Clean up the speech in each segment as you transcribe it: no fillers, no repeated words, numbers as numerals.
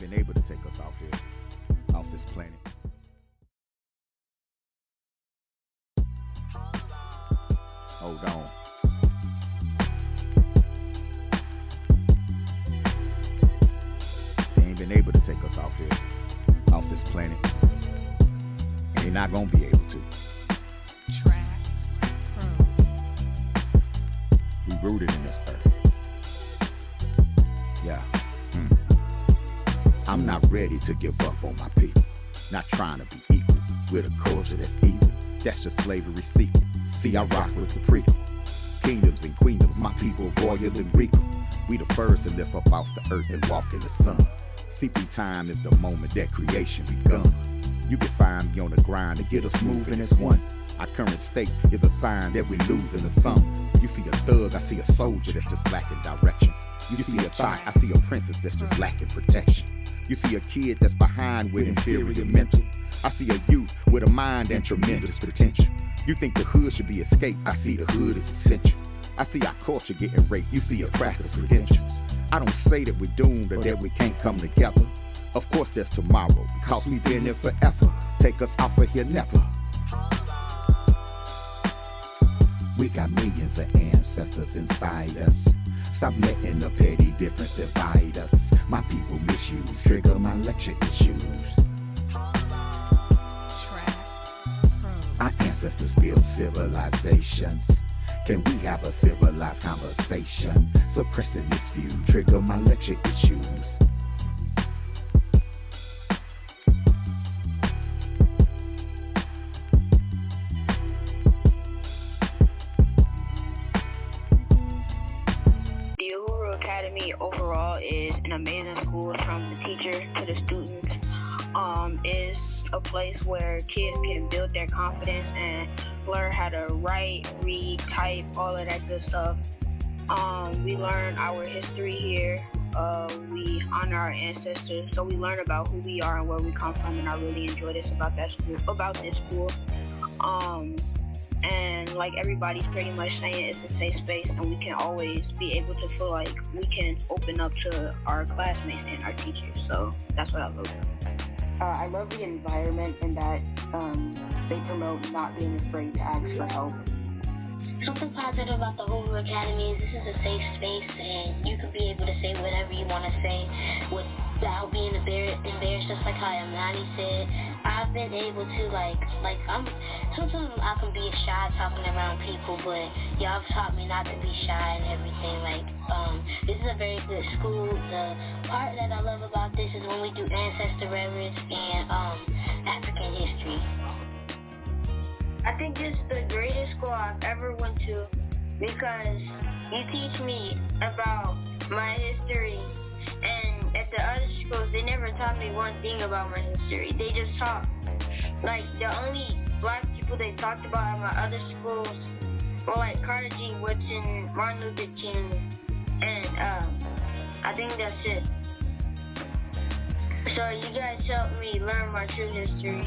been able to take us off here, off this planet. Hold on. They ain't been able to take us off here, off this planet. They're not gonna be able to. Track pros. We rooted in this earth. Yeah. I'm not ready to give up on my people. Not trying to be equal with a culture that's evil. That's just slavery sequel. See, I rock with the prequel. Kingdoms and queendoms, my people royal and regal. We the first to lift up off the earth and walk in the sun. CP time is the moment that creation begun. You can find me on the grind to get us moving as one. Our current state is a sign that we're losing the sun. You see a thug, I see a soldier that's just lacking direction. You see a thought, I see a princess that's just lacking protection. You see a kid that's behind with inferior mental. I see a youth with a mind and tremendous potential. You think the hood should be escaped, I see the hood is essential. I see our culture getting raped, you see a cracker's credentials. I don't say that we're doomed or that we can't come together. Of course there's tomorrow, because we've been here forever. Take us off of here never. We got millions of ancestors inside us. Stop letting the petty difference divide us. My people misuse, trigger my lecture issues. Track pros. Our ancestors built civilizations. Can we have a civilized conversation? Suppressing this view, trigger my lecture issues. Overall is an amazing school from the teacher to the students. Is a place where kids can build their confidence and learn how to write, read, type, all of that good stuff. We learn our history here. We honor our ancestors, so we learn about who we are and where we come from, and I really enjoy this about this school. And like everybody's pretty much saying, it's a safe space, and we can always be able to feel like we can open up to our classmates and our teachers. So that's what I love. I love the environment in that they promote not being afraid to ask for help. Something positive about the Hoover Academy is this is a safe space, and you can be able to say whatever you want to say without being embarrassed, just like how Amani said. I've been able to, sometimes I can be shy talking around people, but y'all have taught me not to be shy and everything. This is a very good school. The part that I love about this is when we do ancestor reverence and African history. I think this is the greatest school I've ever went to because you teach me about my history, and at the other schools they never taught me one thing about my history. They just taught, the only black people they talked about at my other schools were Carter G. Woodson, Martin Luther King, and I think that's it. So you guys helped me learn my true history.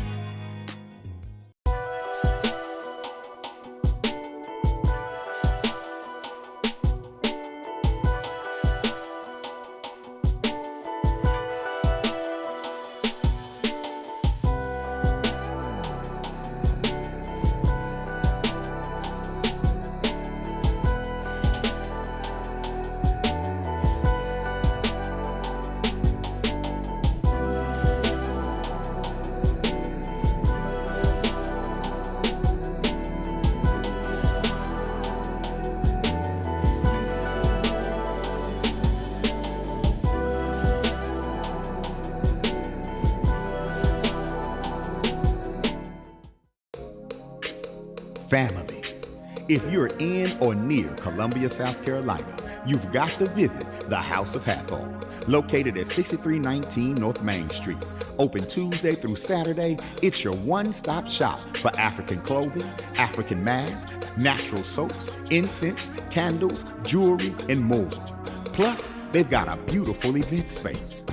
Family. If you're in or near Columbia, South Carolina, you've got to visit the House of Hathor, located at 6319 North Main Street. Open Tuesday through Saturday, it's your one-stop shop for African clothing, African masks, natural soaps, incense, candles, jewelry, and more. Plus, they've got a beautiful event space.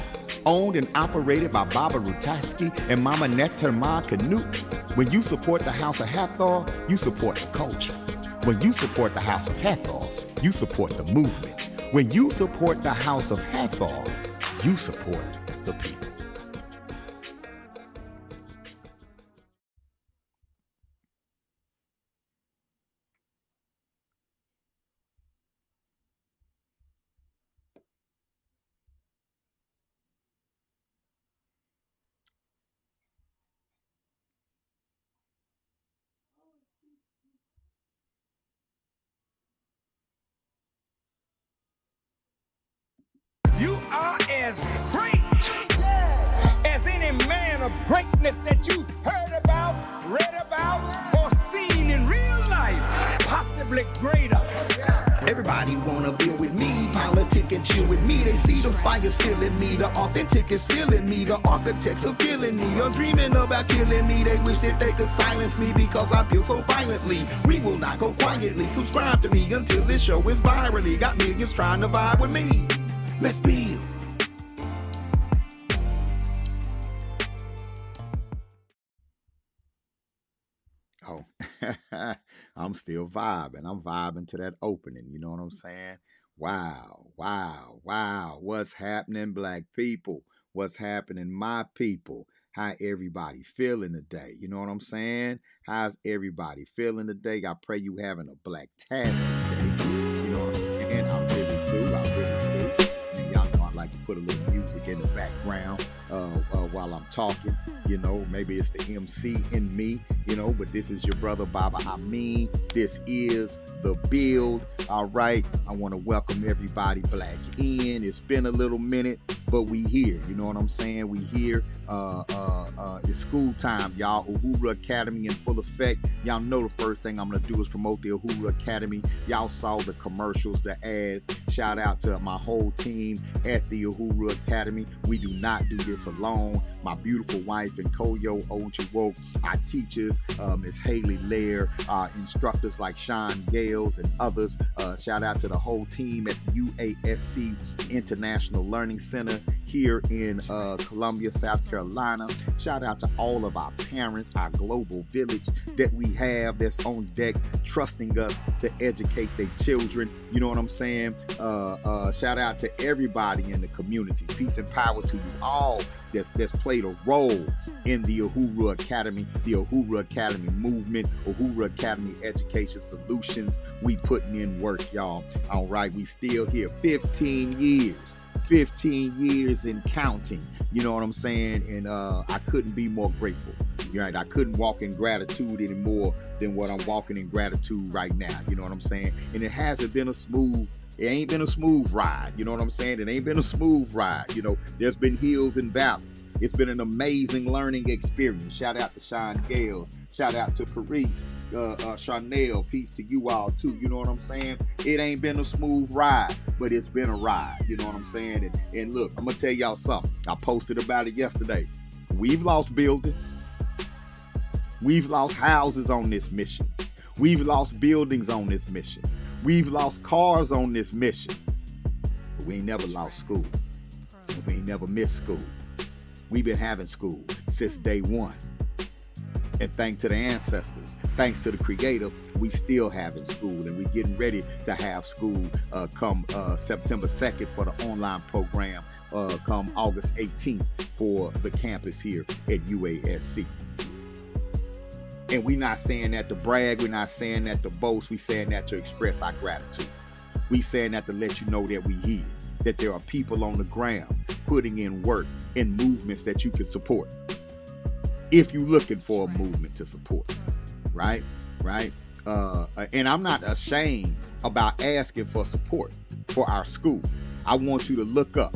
Owned and operated by Baba Rutaski and Mama Neterma Canute. When you support the House of Hathor, you support the culture. When you support the House of Hathor, you support the movement. When you support the House of Hathor, you support the people. You are as great as any man of greatness that you've heard about, read about, or seen in real life, possibly greater. Everybody wanna build with me, politic and chill with me. They see the fire still in me, the authentic is feeling me, the architects are feeling me. You're dreaming about killing me, they wish that they could silence me because I feel so violently. We will not go quietly, subscribe to me until this show is virally. Got millions trying to vibe with me. Let's build. Oh, I'm still vibing. I'm vibing to that opening. You know what I'm saying? Wow, wow, wow. What's happening, black people? What's happening, my people? How everybody feeling today? You know what I'm saying? How's everybody feeling today? I pray you having a black-tastic day. You know what I'm saying? I really do. I really do. And y'all know I like to put a little music in the background while I'm talking. You know, maybe it's the MC in me, you know, but this is your brother, Baba Amin. This is The Build. All right. I want to welcome everybody back in. It's been a little minute, but we here. You know what I'm saying? We here. It's school time, y'all. Uhuru Academy in full effect. Y'all know the first thing I'm going to do is promote the Uhuru Academy. Y'all saw the commercials, the ads. Shout out to my whole team at the Uhuru Academy. We do not do this alone. My beautiful wife and Koyo Ojuwo, our teachers, Ms. Haley Lair, our instructors like Sean Gales and others. Shout out to the whole team at UASC International Learning Center here in Columbia, South Carolina. Shout out to all of our parents, our global village that we have that's on deck, trusting us to educate their children. You know what I'm saying? Shout out to everybody in the community. Peace and power to you all that's played a role in the Uhuru Academy, the Uhuru Academy movement, Uhuru Academy Education Solutions. We putting in work, y'all. All right, we still here 15 years and counting. You know what I'm saying? And I couldn't be more grateful. You're right. I couldn't walk in gratitude any more than what I'm walking in gratitude right now. You know what I'm saying? And it hasn't been it ain't been a smooth ride. You know what I'm saying? It ain't been a smooth ride. You know, there's been hills and valleys. It's been an amazing learning experience. Shout out to Sean Gales. Shout out to Paris, Chanel. Peace to you all too. You know what I'm saying? It ain't been a smooth ride, but it's been a ride. You know what I'm saying? And look, I'm going to tell y'all something. I posted about it yesterday. We've lost buildings. We've lost houses on this mission. We've lost buildings on this mission. We've lost cars on this mission. But we ain't never lost school. We ain't never missed school. We've been having school since day one. And thanks to the ancestors, thanks to the Creator, we still having school, and we getting ready to have school come September 2nd for the online program, come August 18th for the campus here at UASC. And we're not saying that to brag, we're not saying that to boast, we're saying that to express our gratitude. We saying that to let you know that we here, that there are people on the ground putting in work in movements that you can support. If you're looking for a movement to support, right? And I'm not ashamed about asking for support for our school. I want you to look up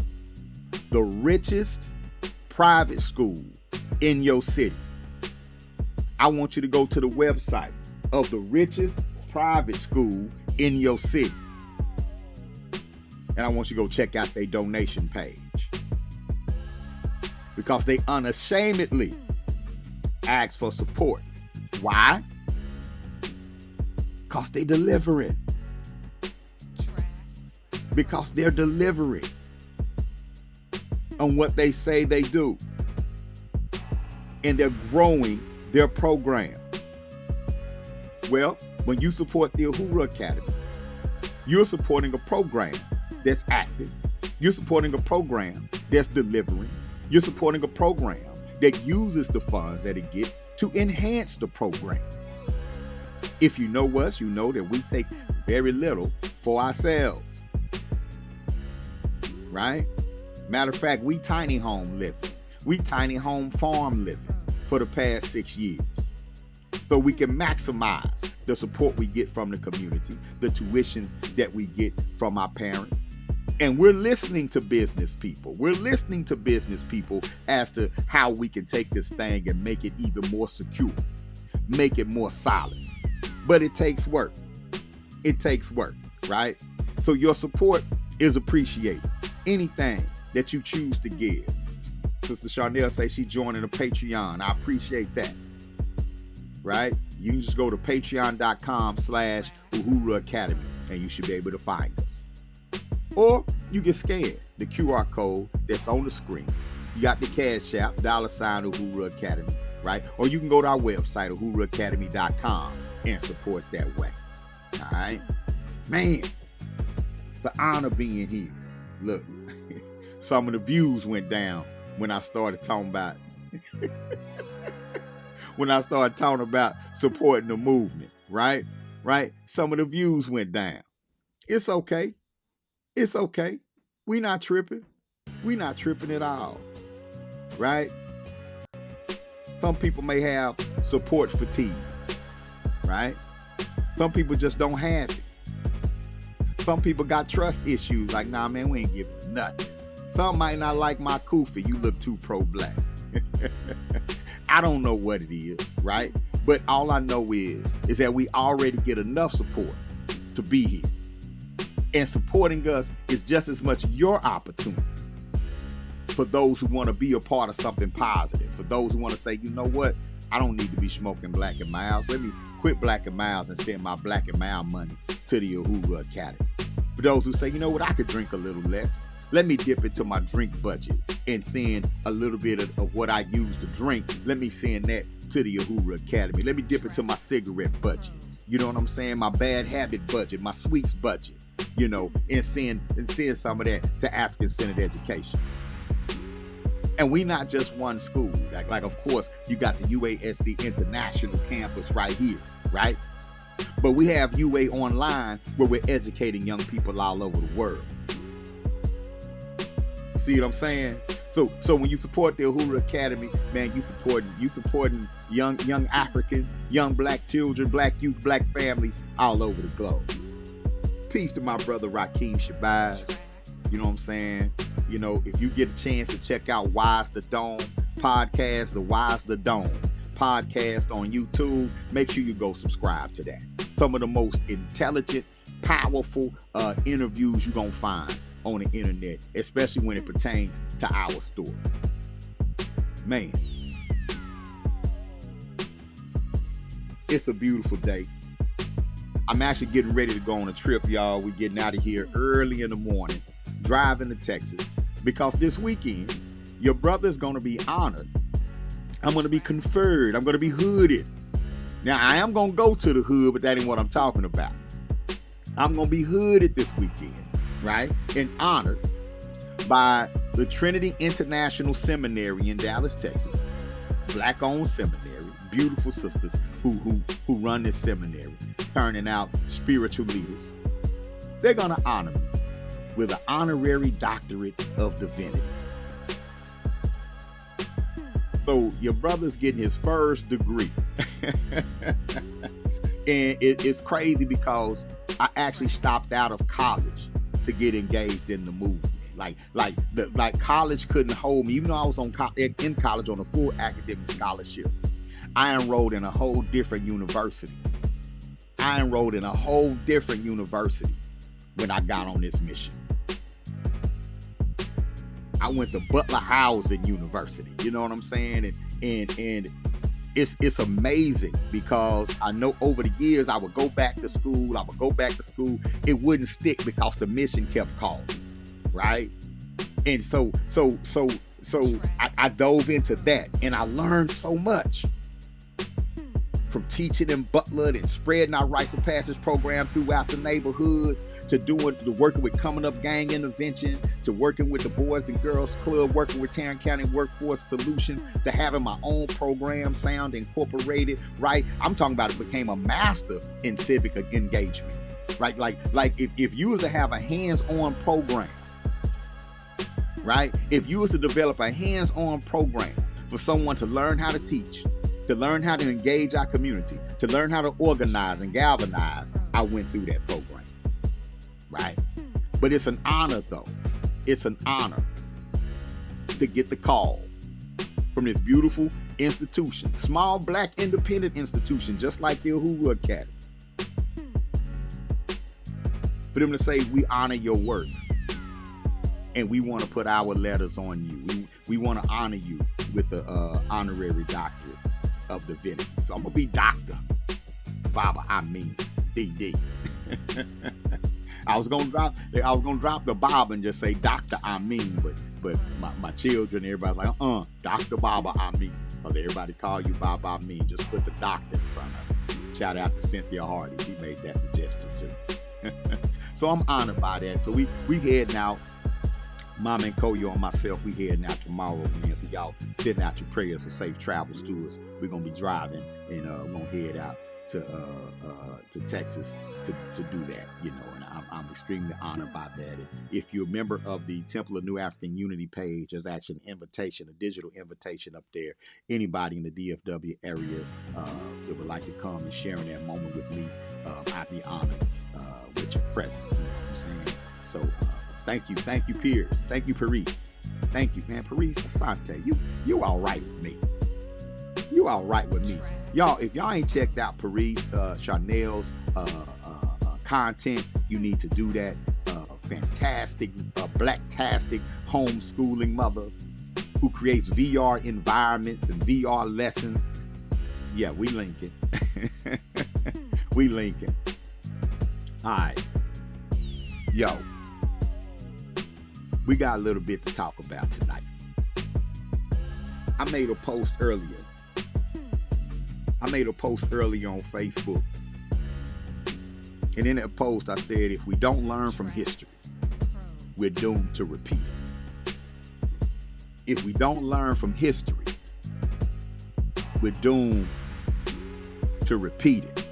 the richest private school in your city. I want you to go to the website of the richest private school in your city. And I want you to go check out their donation page. Because they unashamedly ask for support. Why? Because they delivering. Because they're delivering on what they say they do. And they're growing their program. Well, when you support the Uhuru Academy, you're supporting a program that's active. You're supporting a program that's delivering. You're supporting a program that uses the funds that it gets to enhance the program. If you know us, you know that we take very little for ourselves. Right? Matter of fact, we tiny home living. We tiny home farm living for the past 6 years. So we can maximize the support we get from the community, the tuitions that we get from our parents. And we're listening to business people. We're listening to business people as to how we can take this thing and make it even more secure, make it more solid. But it takes work. It takes work, right? So your support is appreciated. Anything that you choose to give. Sister Charnel says she's joining a Patreon. I appreciate that. Right? You can just go to patreon.com/Uhuru Academy and you should be able to find us. Or you can scan the QR code that's on the screen. You got the Cash App, $Uhuru Academy, right? Or you can go to our website, uhuruacademy.com, and support that way. All right? Man, it's an honor being here. Look, some of the views went down when I started talking about supporting the movement, right? Right? Some of the views went down. It's okay. It's okay. We not tripping. We not tripping at all. Right? Some people may have support fatigue. Right? Some people just don't have it. Some people got trust issues. Like, nah, man, we ain't giving nothing. Some might not like my kufi. You look too pro-black. I don't know what it is, right? But all I know is that we already get enough support to be here. And supporting us is just as much your opportunity for those who want to be a part of something positive. For those who want to say, you know what? I don't need to be smoking Black and Milds. Let me quit Black and Milds and send my Black and Mild money to the Uhuru Academy. For those who say, you know what? I could drink a little less. Let me dip into my drink budget and send a little bit of what I use to drink. Let me send that to the Uhuru Academy. Let me dip into my cigarette budget. You know what I'm saying? My bad habit budget, my sweets budget, you know, and send some of that to African-centered education. And we not just one school. Like of course, you got the UASC International Campus right here, right? But we have UA Online where we're educating young people all over the world. See what I'm saying? So when you support the Uhuru Academy, man, you supporting young Africans, young Black children, Black youth, Black families all over the globe. Peace to my brother Rakeem Shabazz. You know what I'm saying? You know, if you get a chance to check out Wise the Dome podcast, the Wise the Dome podcast on YouTube, make sure you go subscribe to that. Some of the most intelligent, powerful interviews you're going to find on the internet, especially when it pertains to our story. Man, it's a beautiful day. I'm actually getting ready to go on a trip, y'all. We're getting out of here early in the morning, driving to Texas, because this weekend, your brother's going to be honored. I'm going to be conferred. I'm going to be hooded. Now, I am going to go to the hood, but that ain't what I'm talking about. I'm going to be hooded this weekend, right? And honored by the Trinity International Seminary in Dallas, Texas. Black-owned seminary, beautiful sisters who run this seminary, turning out spiritual leaders. They're going to honor me with an honorary doctorate of divinity. So your brother's getting his first degree. And it's crazy because I actually stopped out of college to get engaged in the movement. Like college couldn't hold me, even though I was in college on a full academic scholarship. I enrolled in a whole different university. When I got on this mission. I went to Butler Housing University. You know what I'm saying? And it's amazing because I know over the years I would go back to school. It wouldn't stick because the mission kept calling, right? And so I dove into that and I learned so much from teaching in Butler and spreading our rites of passage program throughout the neighborhoods, to working with Coming Up Gang Intervention, to working with the Boys and Girls Club, working with Tarrant County Workforce Solutions, to having my own program, Sound Incorporated, right? I'm talking about it became a master in civic engagement, right? Like if you was to have a hands-on program, right? If you was to develop a hands-on program for someone to learn how to teach, to learn how to engage our community, to learn how to organize and galvanize, I went through that program, right? But it's an honor, though. It's an honor to get the call from this beautiful institution, small black independent institution, just like the Uhuru Academy, for them to say, we honor your work and we want to put our letters on you. We want to honor you with the honorary doctorate of divinity. So I'm gonna be Dr. Baba Amin, DD. I was gonna drop the Bob and just say Dr. Amin, but my children, everybody's like, Dr. Baba Amin, because everybody call you Baba Amin. Just put the doctor in front of it. Shout out to Cynthia Hardy, she made that suggestion too. So I'm honored by that. So we heading out. Mom and Koyo and myself, we heading out tomorrow, man. So y'all sending out your prayers for safe travels to us. We're gonna be driving and we're gonna head out to Texas to do that, you know, and I'm extremely honored by that. And if you're a member of the Temple of New African Unity page, there's actually an invitation, a digital invitation up there. Anybody in the DFW area that would like to come and sharing that moment with me, I'd be honored with your presence. You know what I'm saying? So thank you, Piers. Thank you, Paris. Thank you, man. Paris Asante, you all right with me. You all right with me. Y'all, if y'all ain't checked out Paris Chanel's content, you need to do that. Fantastic, blacktastic homeschooling mother who creates VR environments and VR lessons. Yeah, we linking. We linking. All right. Yo, we got a little bit to talk about tonight. I made a post earlier on Facebook. And in that post, I said, if we don't learn from history, we're doomed to repeat it. If we don't learn from history, we're doomed to repeat it.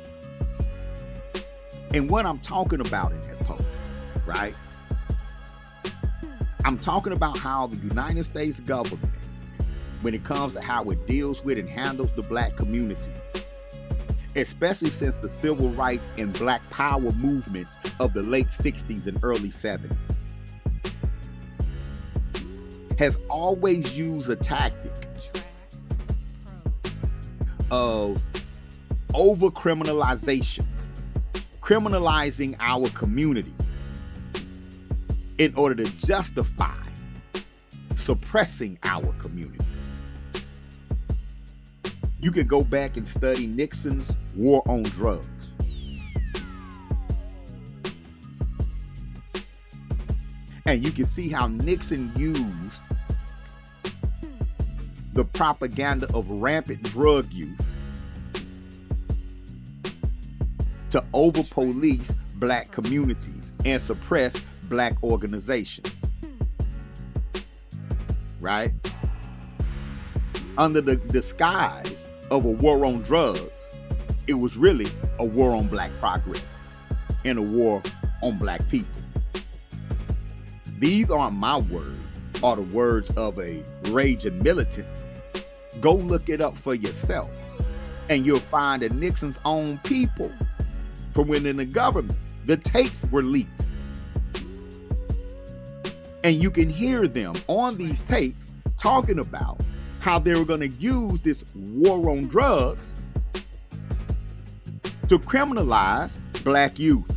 And what I'm talking about in that post, right? I'm talking about how the United States government, when it comes to how it deals with and handles the black community, especially since the civil rights and black power movements of the late 60s and early 70s, has always used a tactic of over-criminalization, criminalizing our community in order to justify suppressing our community. You can go back and study Nixon's war on drugs. And you can see how Nixon used the propaganda of rampant drug use to over-police black communities and suppress black organizations. Right? Under the disguise of a war on drugs, it was really a war on black progress and a war on black people. These aren't my words, or the words of a raging militant. Go look it up for yourself, and you'll find that Nixon's own people from within the government, the tapes were leaked. And you can hear them on these tapes talking about how they were going to use this war on drugs to criminalize black youth.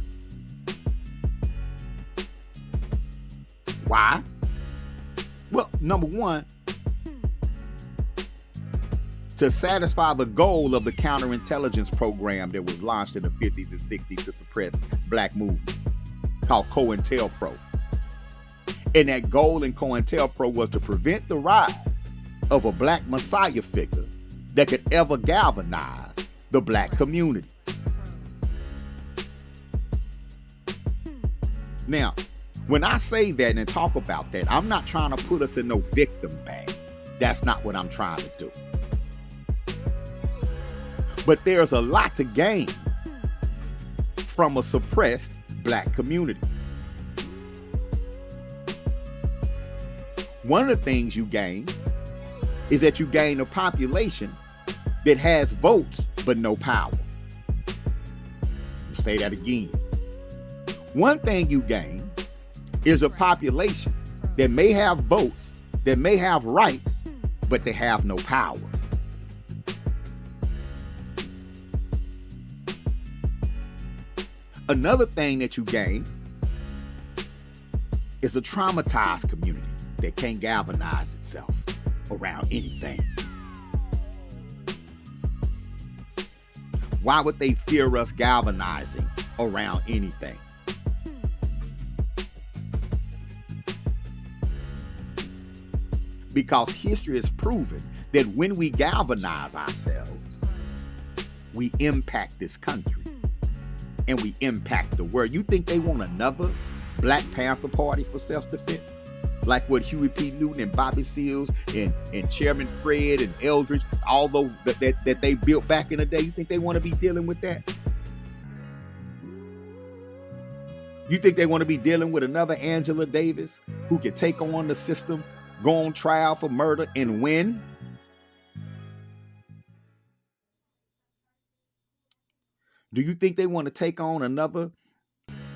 Why? Well, number one, to satisfy the goal of the counterintelligence program that was launched in the 50s and 60s to suppress black movements, called COINTELPRO. And that goal in COINTELPRO was to prevent the rise of a black messiah figure that could ever galvanize the black community. Now, when I say that and talk about that, I'm not trying to put us in no victim bag. That's not what I'm trying to do. But there's a lot to gain from a suppressed black community. One of the things you gain is that you gain a population that has votes but no power. I'll say that again. One thing you gain is a population that may have votes, that may have rights, but they have no power. Another thing that you gain is a traumatized community that can't galvanize itself around anything. Why would they fear us galvanizing around anything? Because history has proven that when we galvanize ourselves, we impact this country and we impact the world. You think they want another Black Panther Party for self-defense? Like what Huey P. Newton and Bobby Seals and Chairman Fred and Eldridge, although that they built back in the day, you think they want to be dealing with that? You think they want to be dealing with another Angela Davis who can take on the system, go on trial for murder and win? Do you think they want to take on another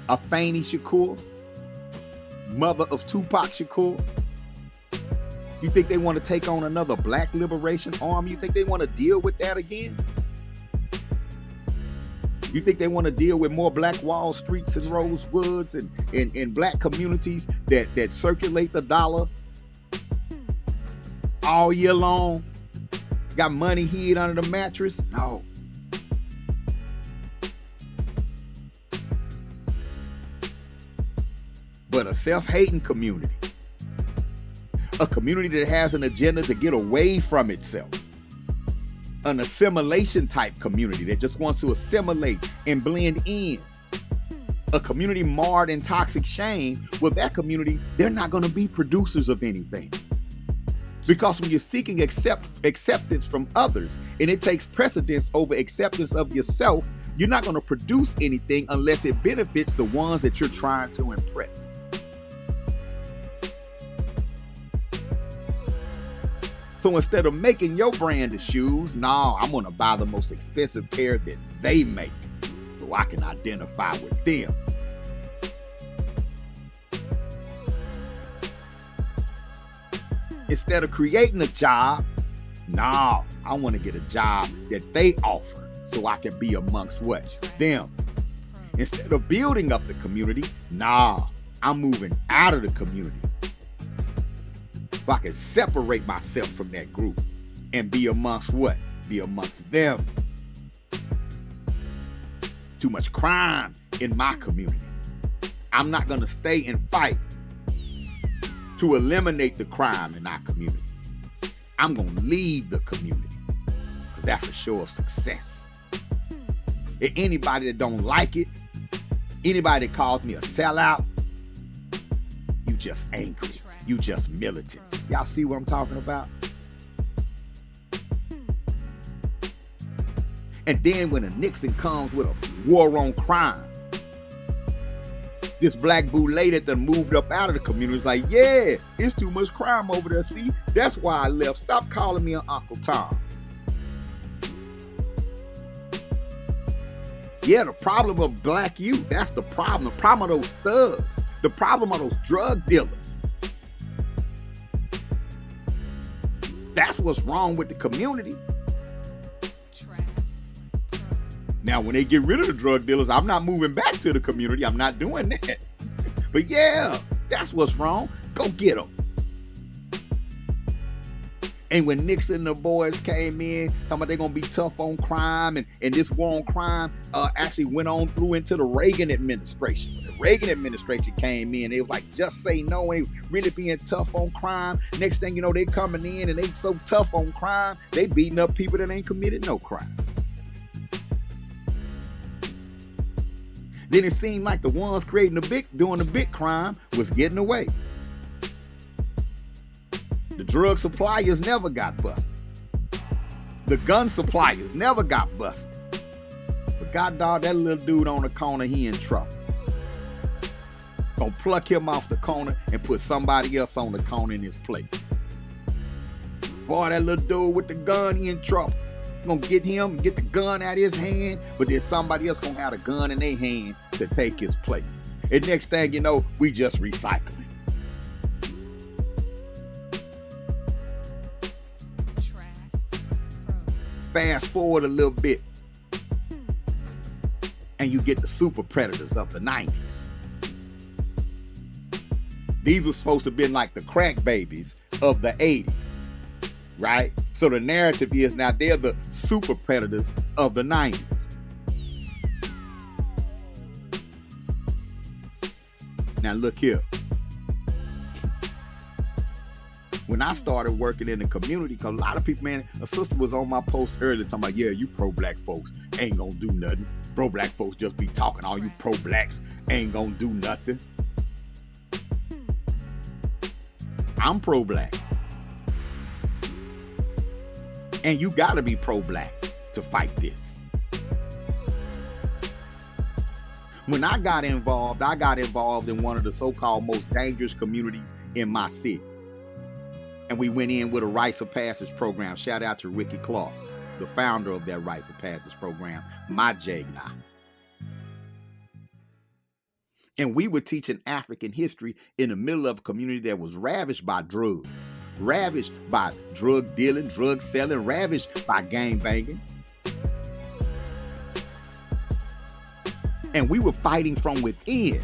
Afeni Shakur, mother of Tupac Shakur? You think they want to take on another Black Liberation Army? You think they want to deal with that again? You think they want to deal with more Black Wall Streets and Rosewoods and Black communities that circulate the dollar all year long? Got money hid under the mattress? No. But a self-hating community. A community that has an agenda to get away from itself. An assimilation type community that just wants to assimilate and blend in. A community marred in toxic shame. Well, that community, they're not going to be producers of anything. Because when you're seeking acceptance from others and it takes precedence over acceptance of yourself, you're not going to produce anything unless it benefits the ones that you're trying to impress. So instead of making your brand of shoes, I'm going to buy the most expensive pair that they make so I can identify with them. Instead of creating a job, I want to get a job that they offer so I can be amongst what? Them. Instead of building up the community, I'm moving out of the community. So I can separate myself from that group and be amongst what? Be amongst them. Too much crime in my community. I'm not going to stay and fight to eliminate the crime in our community. I'm going to leave the community because that's a show of success. And anybody that don't like it, anybody that calls me a sellout, you just angry. You just militant. Y'all see what I'm talking about? And then when a Nixon comes with a war on crime, this black boule that done moved up out of the community is like, yeah, it's too much crime over there. See, that's why I left. Stop calling me an Uncle Tom. Yeah, the problem of black youth, that's the problem. The problem of those thugs. The problem of those drug dealers. That's what's wrong with the community. Now, when they get rid of the drug dealers, I'm not moving back to the community. I'm not doing that. But yeah, that's what's wrong. Go get them. And when Nixon and the boys came in, talking about they're going to be tough on crime, and this war on crime actually went on through into the Reagan administration. When the Reagan administration came in, they was like, just say no, and they was really being tough on crime. Next thing you know, they coming in and they so tough on crime, they beating up people that ain't committed no crimes. Then it seemed like the ones doing the big crime was getting away. The drug suppliers never got busted. The gun suppliers never got busted. But God dog, that little dude on the corner, he in trouble. Gonna pluck him off the corner and put somebody else on the corner in his place. Boy, that little dude with the gun, he in trouble. Gonna get him, get the gun out of his hand, but then somebody else gonna have the gun in their hand to take his place. And next thing you know, we just recycling. Fast forward a little bit, and you get the super predators of the 90s. These were supposed to have been like the crack babies of the 80s, right? So the narrative is now they're the super predators of the 90s. Now look here. When I started working in the community, because a lot of people, man, a sister was on my post earlier talking about, yeah, you pro-black folks ain't gonna do nothing. Pro-black folks just be talking. All you pro-blacks ain't gonna do nothing. I'm pro-black. And you gotta be pro-black to fight this. When I got involved in one of the so-called most dangerous communities in my city. And we went in with a rites of passage program. Shout out to Ricky Clark, the founder of that rites of passage program, my Jagna. And we were teaching African history in the middle of a community that was ravaged by drugs, ravaged by drug dealing, drug selling, ravaged by gang banging. And we were fighting from within.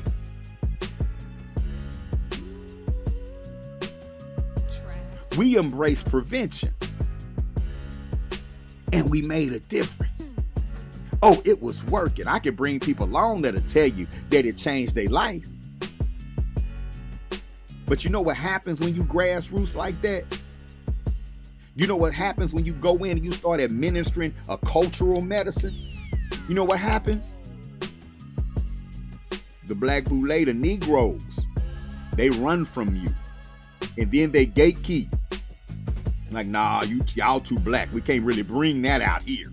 We embraced prevention. And we made a difference. Oh, it was working. I can bring people along that'll tell you that it changed their life. But you know what happens when you grassroots like that? You know what happens when you go in and you start administering a cultural medicine? You know what happens? The black boule, the Negroes, they run from you. And then they gatekeep. Like, nah, y'all too black. We can't really bring that out here.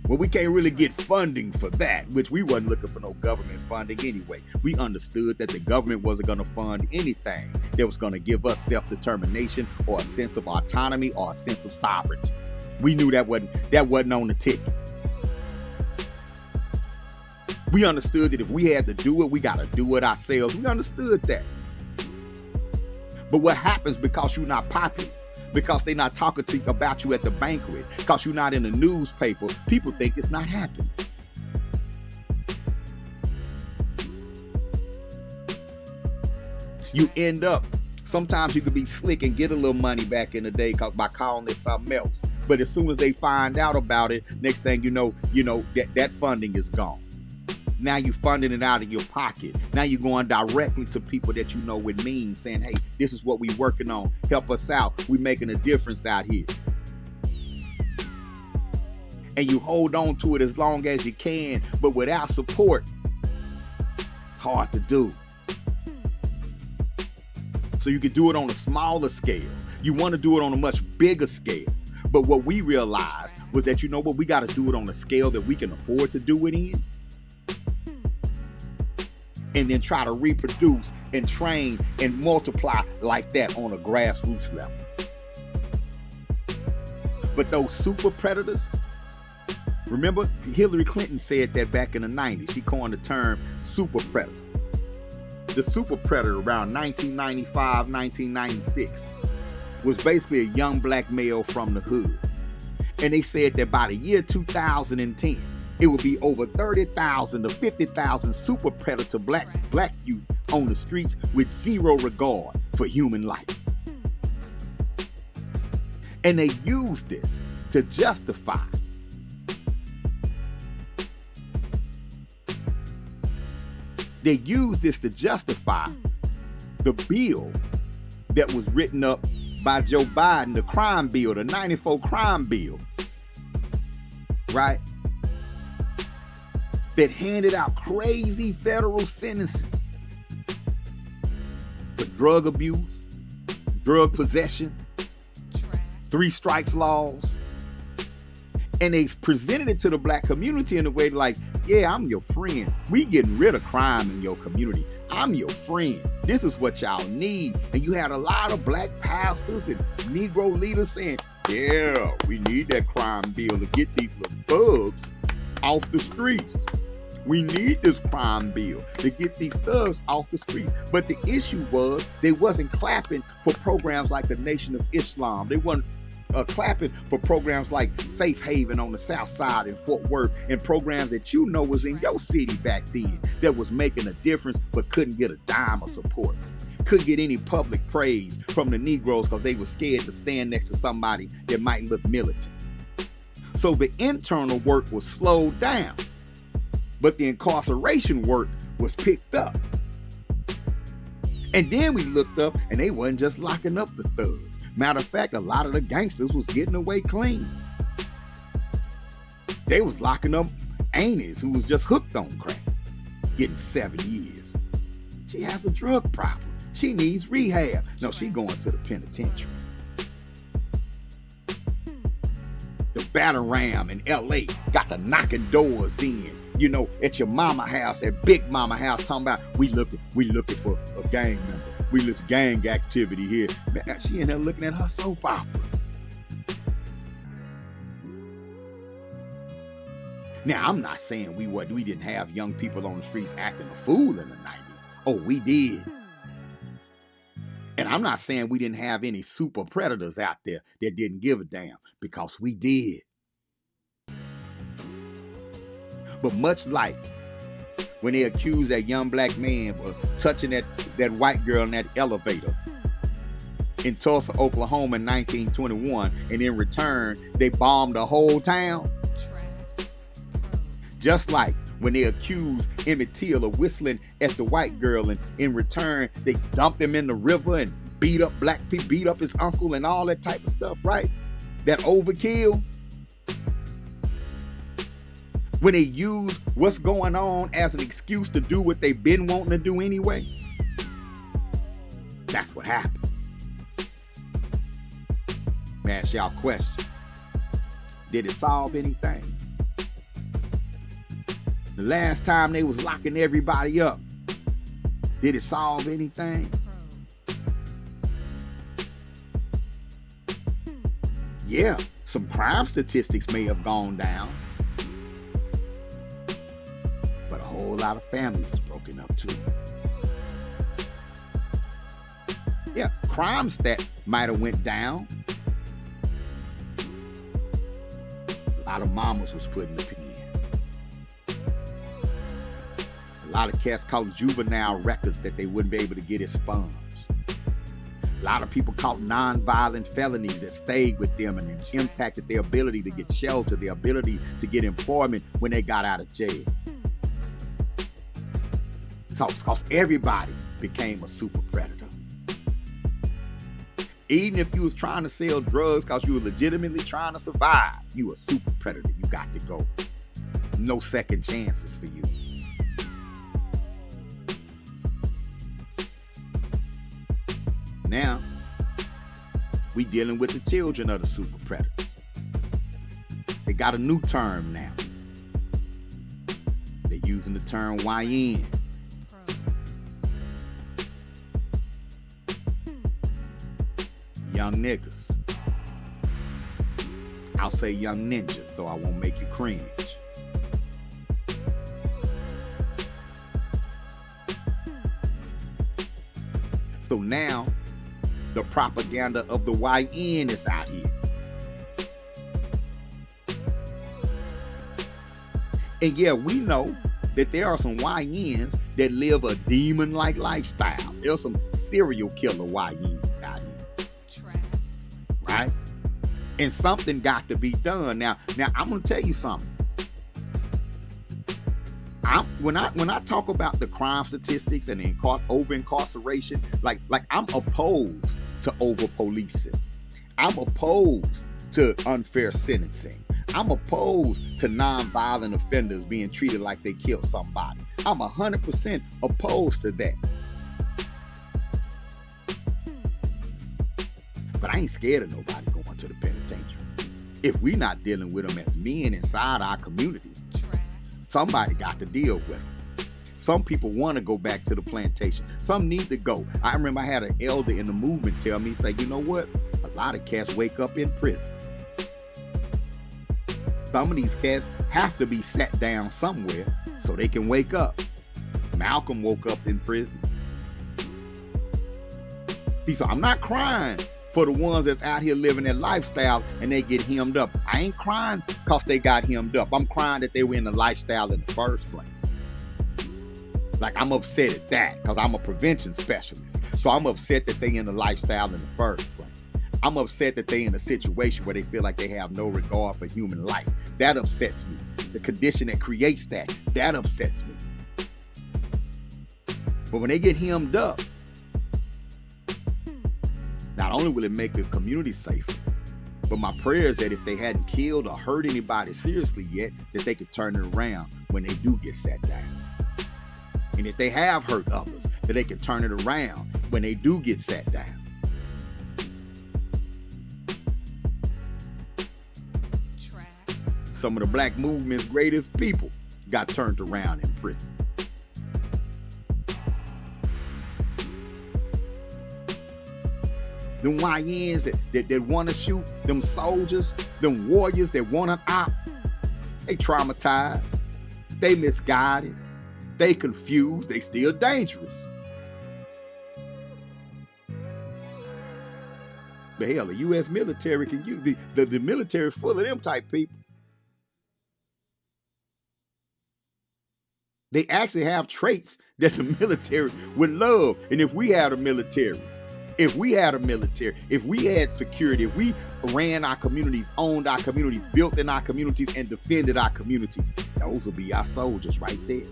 Well, we can't really get funding for that, which we wasn't looking for no government funding anyway. We understood that the government wasn't going to fund anything that was going to give us self-determination or a sense of autonomy or a sense of sovereignty. We knew that wasn't on the ticket. We understood that if we had to do it, we got to do it ourselves. We understood that. But what happens because you're not popular? Because they're not talking about you at the banquet, because you're not in the newspaper, people think it's not happening. You end up, sometimes you could be slick and get a little money back in the day by calling it something else. But as soon as they find out about it, next thing you know that funding is gone. Now you're funding it out of your pocket. Now you're going directly to people that you know it means, saying, hey, this is what we're working on. Help us out. We're making a difference out here. And you hold on to it as long as you can, but without support, it's hard to do. So you can do it on a smaller scale. You want to do it on a much bigger scale. But what we realized was that, you know what, we got to do it on a scale that we can afford to do it in. And then try to reproduce and train and multiply like that on a grassroots level. But those super predators, remember Hillary Clinton said that back in the 90s. She coined the term super predator. The super predator around 1995, 1996 was basically a young black male from the hood. And they said that by the year 2010, it would be over 30,000 to 50,000 super predator black youth on the streets with zero regard for human life. And they used this to justify the bill that was written up by Joe Biden, the crime bill, the 94 crime bill, right? that handed out crazy federal sentences for drug abuse, drug possession, 3 strikes laws. And they presented it to the black community in a way like, yeah, I'm your friend. We getting rid of crime in your community. I'm your friend. This is what y'all need. And you had a lot of black pastors and Negro leaders saying, yeah, we need that crime bill to get these little thugs off the streets. We need this crime bill to get these thugs off the streets. But the issue was they wasn't clapping for programs like the Nation of Islam. They weren't clapping for programs like Safe Haven on the South Side in Fort Worth, and programs that you know was in your city back then that was making a difference but couldn't get a dime of support. Couldn't get any public praise from the Negroes because they were scared to stand next to somebody that might look militant. So the internal work was slowed down, but the incarceration work was picked up. And then we looked up and they wasn't just locking up the thugs. Matter of fact, a lot of the gangsters was getting away clean. They was locking up Anis, who was just hooked on crack, getting 7 years. She has a drug problem. She needs rehab. No, she going to the penitentiary. The Battle Ram in LA got the knocking doors in, you know, at your mama house, at Big Mama house, talking about we looking for a gang member. We live gang activity here. Man, she in there looking at her soap operas. Now, I'm not saying we didn't have young people on the streets acting a fool in the 90s. Oh, we did. And I'm not saying we didn't have any super predators out there that didn't give a damn, because we did. But much like when they accused that young black man of touching that white girl in that elevator in Tulsa, Oklahoma in 1921, and in return, they bombed the whole town. Just like when they accused Emmett Till of whistling at the white girl, and in return, they dumped him in the river and beat up black people, beat up his uncle and all that type of stuff, right? That overkill. When they use what's going on as an excuse to do what they've been wanting to do anyway. That's what happened. Let me ask y'all a question. Did it solve anything? The last time they was locking everybody up, did it solve anything? Yeah, some crime statistics may have gone down. But a whole lot of families is broken up too. Yeah, crime stats might have went down. A lot of mamas was put in the pen. A lot of cats caught juvenile records that they wouldn't be able to get expunged. A lot of people caught non-violent felonies that stayed with them and impacted their ability to get shelter, their ability to get employment when they got out of jail. So, because everybody became a super predator. Even if you was trying to sell drugs because you were legitimately trying to survive, you a super predator. You got to go. No second chances for you. Now, we dealing with the children of the super predators. They got a new term now. They're using the term YN. Young niggas. I'll say young ninjas, so I won't make you cringe. So now, the propaganda of the YN is out here. And yeah, we know that there are some YNs that live a demon-like lifestyle. There's some serial killer YNs out here. Right? And something got to be done. Now I'm gonna tell you something. When I talk about the crime statistics and the over incarceration, like I'm opposed to over policing. I'm opposed to unfair sentencing. I'm opposed to nonviolent offenders being treated like they killed somebody. I'm 100% opposed to that. But I ain't scared of nobody going to the penitentiary. If we're not dealing with them as men inside our community, somebody got to deal with them. Some people want to go back to the plantation. Some need to go. I remember I had an elder in the movement tell me, say, you know what? A lot of cats wake up in prison. Some of these cats have to be sat down somewhere so they can wake up. Malcolm woke up in prison. He said, I'm not crying for the ones that's out here living their lifestyle and they get hemmed up. I ain't crying because they got hemmed up. I'm crying that they were in the lifestyle in the first place. Like, I'm upset at that because I'm a prevention specialist. So I'm upset that they in the lifestyle in the first place. I'm upset that they in a situation where they feel like they have no regard for human life. That upsets me. The condition that creates that upsets me. But when they get hemmed up, not only will it make the community safer, but my prayer is that if they hadn't killed or hurt anybody seriously yet, that they could turn it around when they do get sat down. And if they have hurt others, that they could turn it around when they do get sat down. Some of the black movement's greatest people got turned around in prison. Them YNs that want to shoot, them soldiers, them warriors that want to op, they traumatized, they misguided, they confused, they still dangerous. But hell, the U.S. military can use, the military is full of them type people. They actually have traits that the military would love. And if we had a military, if we had security, if we ran our communities, owned our communities, built in our communities, and defended our communities, those would be our soldiers right there.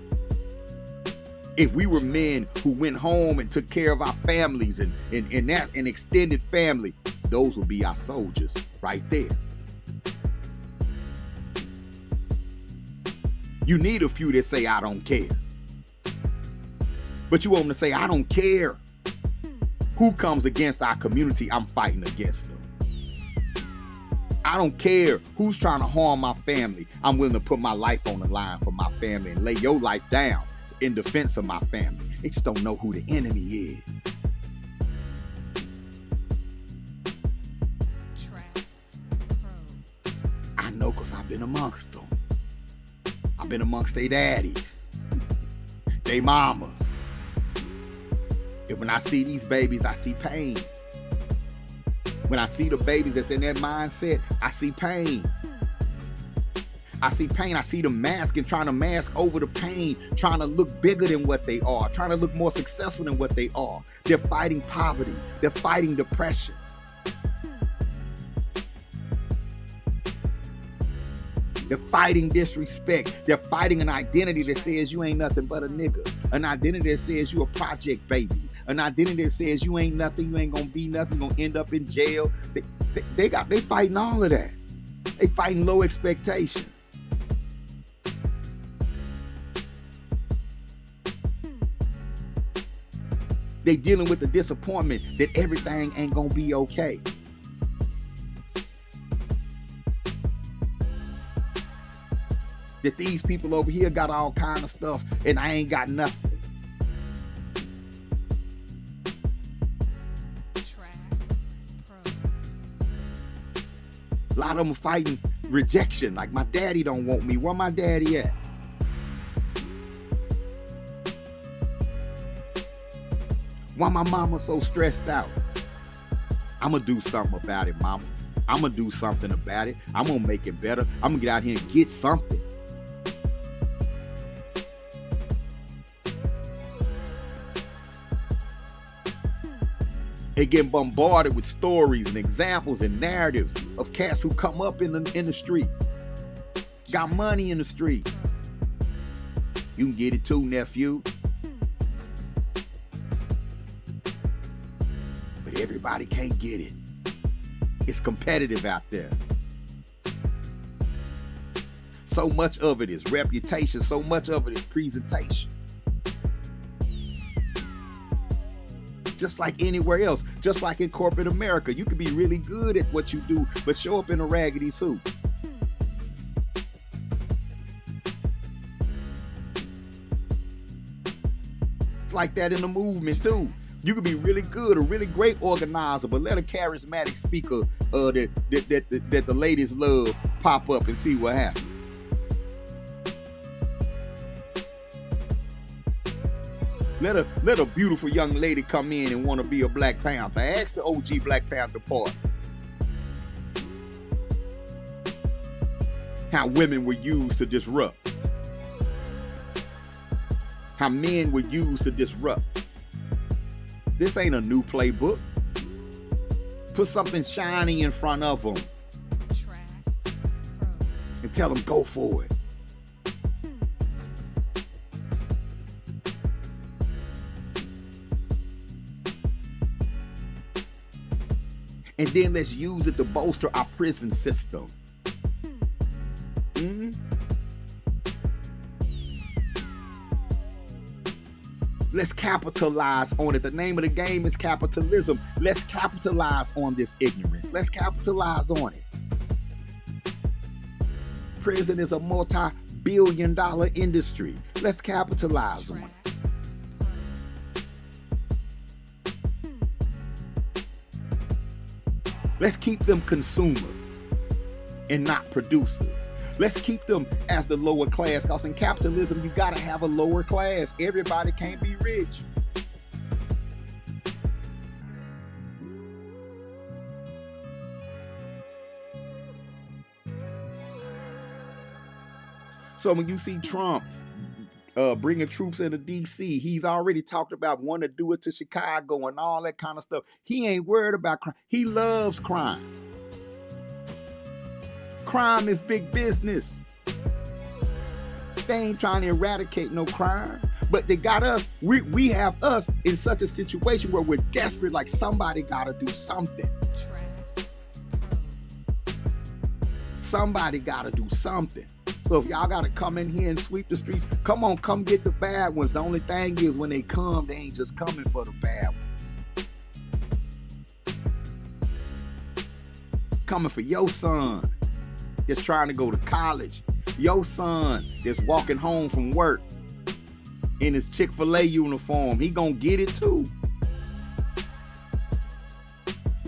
If we were men who went home and took care of our families and an extended family, those would be our soldiers right there. You need a few that say, I don't care. But you want them to say, I don't care. Who comes against our community, I'm fighting against them. I don't care who's trying to harm my family. I'm willing to put my life on the line for my family and lay your life down in defense of my family. They just don't know who the enemy is. I know because I've been amongst them. I've been amongst their daddies, they mamas. And when I see these babies, I see pain. When I see the babies that's in that mindset, I see pain. I see pain. I see them masking, trying to mask over the pain, trying to look bigger than what they are, trying to look more successful than what they are. They're fighting poverty. They're fighting depression. They're fighting disrespect. They're fighting an identity that says you ain't nothing but a nigga. An identity that says you a project baby. An identity that says you ain't nothing, you ain't gonna be nothing, gonna end up in jail. They fighting all of that. They fighting low expectations. They dealing with the disappointment that everything ain't gonna be okay. That these people over here got all kind of stuff and I ain't got nothing. A lot of them fighting rejection. Like, my daddy don't want me. Where my daddy at? Why my mama so stressed out? I'm gonna do something about it, mama. I'm gonna do something about it. I'm gonna make it better. I'm gonna get out here and get something. They get bombarded with stories and examples and narratives of cats who come up in the streets. Got money in the streets. You can get it too, nephew. But everybody can't get it. It's competitive out there. So much of it is reputation. So much of it is presentation. Just like anywhere else, just like in corporate America, you can be really good at what you do, but show up in a raggedy suit. It's like that in the movement too. You can be really good, a really great organizer, but let a charismatic speaker that the ladies love pop up and see what happens. Let a beautiful young lady come in and want to be a Black Panther. Ask the OG Black Panther part. How women were used to disrupt. How men were used to disrupt. This ain't a new playbook. Put something shiny in front of them and tell them go for it. And then let's use it to bolster our prison system. Let's capitalize on it. The name of the game is capitalism. Let's capitalize on this ignorance. Let's capitalize on it. Prison is a multi-billion-dollar industry. Let's capitalize on it. Let's keep them consumers and not producers. Let's keep them as the lower class, because in capitalism, you gotta have a lower class. Everybody can't be rich. So when you see Trump bringing troops into D.C., he's already talked about wanting to do it to Chicago and all that kind of stuff. He ain't worried about crime. He loves crime. Crime is big business. They ain't trying to eradicate no crime, but they got us. We have us in such a situation where we're desperate, like somebody got to do something. Somebody got to do something. So if y'all got to come in here and sweep the streets, come on, come get the bad ones. The only thing is when they come, they ain't just coming for the bad ones. Coming for your son that's trying to go to college. Your son that's walking home from work in his Chick-fil-A uniform. He gonna get it too.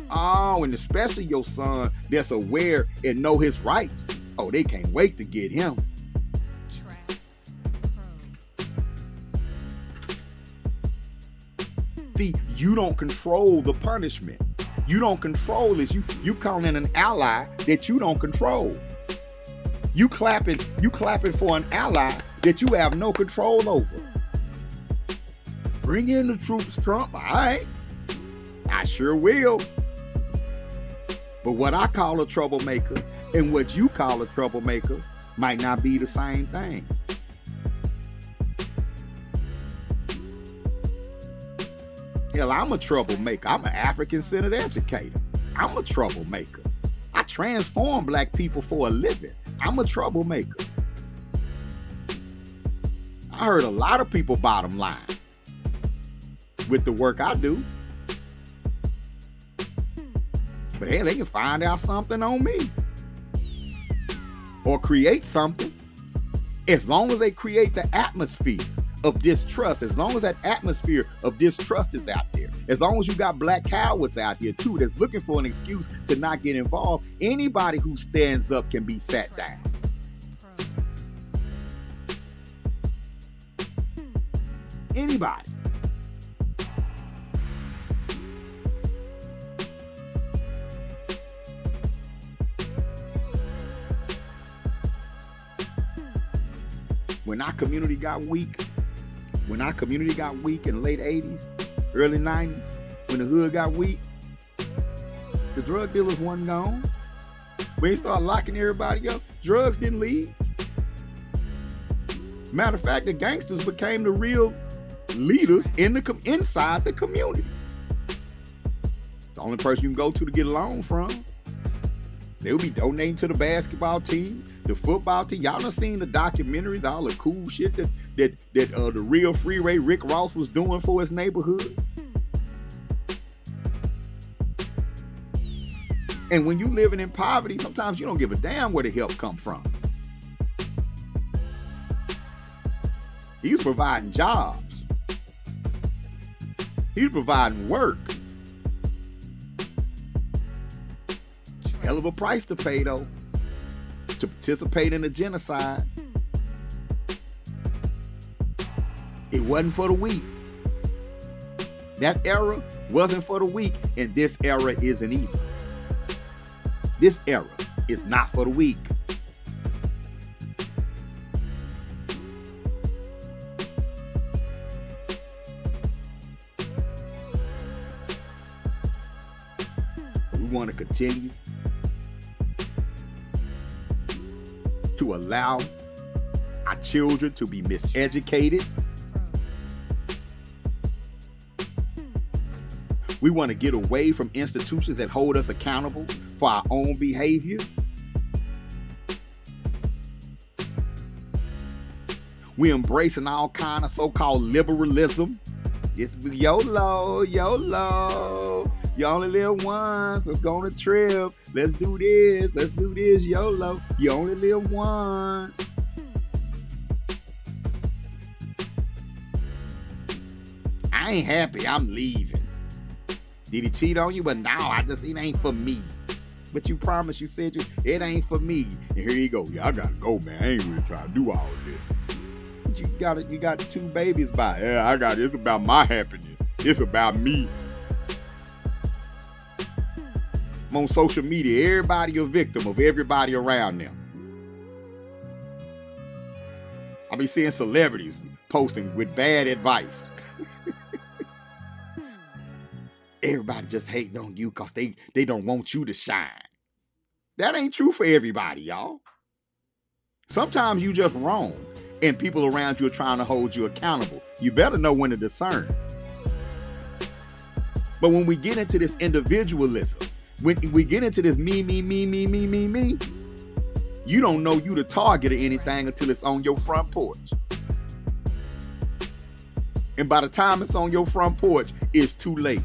Oh, and especially your son that's aware and know his rights. Oh, they can't wait to get him. See, you don't control the punishment. You don't control this. You calling in an ally that you don't control. You clapping for an ally that you have no control over. Bring in the troops, Trump. All right. I sure will. But what I call a troublemaker and what you call a troublemaker might not be the same thing. Hell, I'm a troublemaker. I'm an African-centered educator. I'm a troublemaker. I transform black people for a living. I'm a troublemaker. I heard a lot of people bottom line with the work I do. But hell, they can find out something on me or create something. As long as they create the atmosphere of distrust, as long as that atmosphere of distrust is out there, as long as you got black cowards out here too that's looking for an excuse to not get involved, anybody who stands up can be sat down. Anybody. When our community got weak, in the late 80s, early 90s, when the hood got weak, the drug dealers wasn't gone. When they started locking everybody up, drugs didn't leave. Matter of fact, the gangsters became the real leaders inside the community. The only person you can go to get a loan from. They'll be donating to the basketball team. The football team, y'all done seen the documentaries, all the cool shit that the real Freeway Rick Ross was doing for his neighborhood. And when you living in poverty, sometimes you don't give a damn where the help come from. He's providing jobs. He's providing work. Hell of a price to pay, though, to participate in the genocide. It wasn't for the weak. That era wasn't for the weak, and this era isn't either. This era is not for the weak. We want to continue to allow our children to be miseducated. We want to get away from institutions that hold us accountable for our own behavior. We're embracing all kind of so-called liberalism. It's YOLO, YOLO. You only live once. Let's go on a trip. Let's do this, YOLO. You only live once. I ain't happy. I'm leaving. Did he cheat on you? But no, it ain't for me. But you promised, you said it ain't for me. And here you go. Yeah, I gotta go, man. I ain't really trying to do all of this. But you got 2 babies by. Yeah, it's about my happiness. It's about me. I'm on social media. Everybody a victim of everybody around them. I be seeing celebrities posting with bad advice. Everybody just hating on you because they don't want you to shine. That ain't true for everybody, y'all. Sometimes you just wrong, and people around you are trying to hold you accountable. You better know when to discern. But when we get into this individualism, when we get into this me, you don't know you the target of anything until it's on your front porch. And by the time it's on your front porch, it's too late.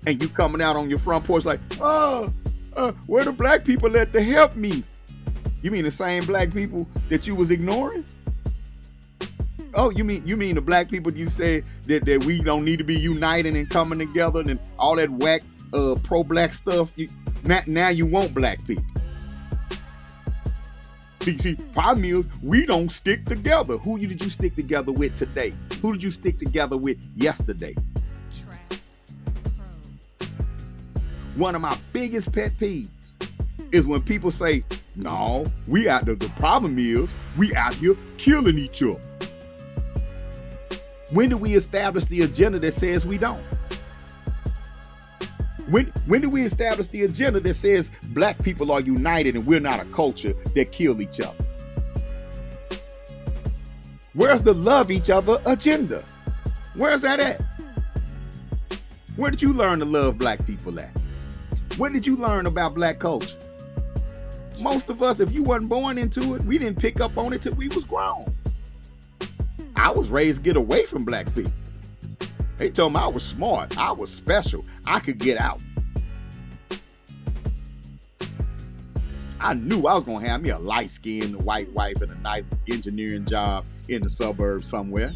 And you coming out on your front porch like, where the black people at to help me? You mean the same black people that you was ignoring? Oh, you mean the black people you said that we don't need to be uniting and coming together and all that whack pro-black stuff? Now you want black people. See, problem is we don't stick together. Who did you stick together with today? Who did you stick together with yesterday? One of my biggest pet peeves is when people say, no, the problem is we out here killing each other. When do we establish the agenda that says we don't? When do we establish the agenda that says black people are united and we're not a culture that kill each other? Where's the love each other agenda? Where's that at? Where did you learn to love black people at? When did you learn about black culture? Most of us, if you wasn't born into it, we didn't pick up on it till we was grown. I was raised to get away from black people. They told me I was smart, I was special, I could get out. I knew I was gonna have me a light-skinned white wife and a nice engineering job in the suburbs somewhere.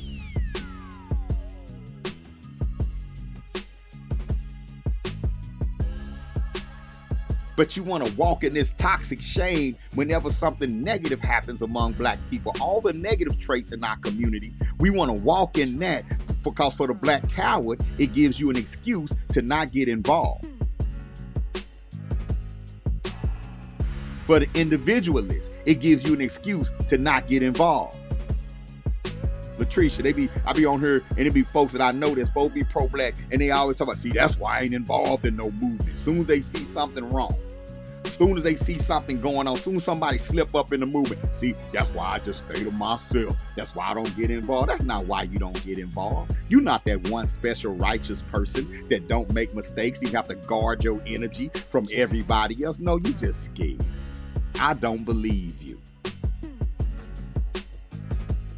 But you want to walk in this toxic shame whenever something negative happens among black people. All the negative traits in our community, we want to walk in that because for the black coward, it gives you an excuse to not get involved. For the individualist, it gives you an excuse to not get involved. Latricia, I be on her, and it be folks that I know that's supposed to be pro-black, and they always talk about, see, that's why I ain't involved in no movement. As soon as they see something wrong, as soon as they see something going on, as soon as somebody slip up in the movement, see, that's why I just stay to myself. That's why I don't get involved. That's not why you don't get involved. You're not that one special righteous person that don't make mistakes. You have to guard your energy from everybody else. No, you just scared. I don't believe you.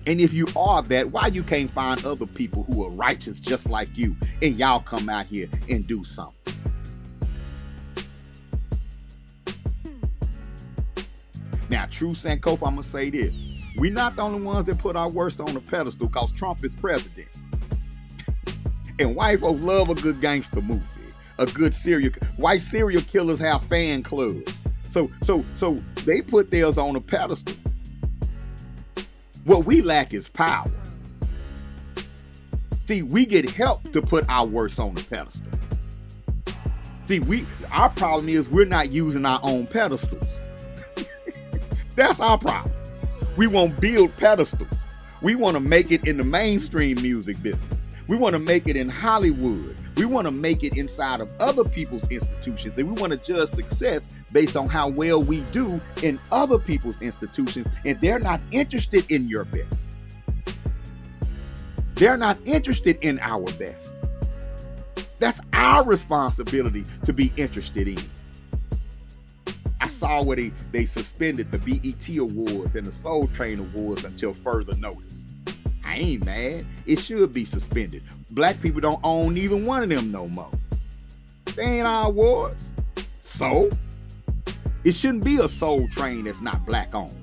And if you are that, why you can't find other people who are righteous just like you and y'all come out here and do something? Now, true Sankofa, I'm going to say this. We're not the only ones that put our worst on the pedestal because Trump is president. And white folks love a good gangster movie, a good white serial killers have fan clubs. So they put theirs on a pedestal. What we lack is power. See, we get help to put our worst on the pedestal. See, our problem is we're not using our own pedestals. That's our problem. We won't build pedestals. We want to make it in the mainstream music business. We want to make it in Hollywood. We want to make it inside of other people's institutions. And we want to judge success based on how well we do in other people's institutions. And they're not interested in your best. They're not interested in our best. That's our responsibility to be interested in. I saw where they suspended the BET Awards and the Soul Train Awards until further notice. I ain't mad. It should be suspended. Black people don't own neither one of them no more. They ain't our awards. So, it shouldn't be a Soul Train that's not black owned.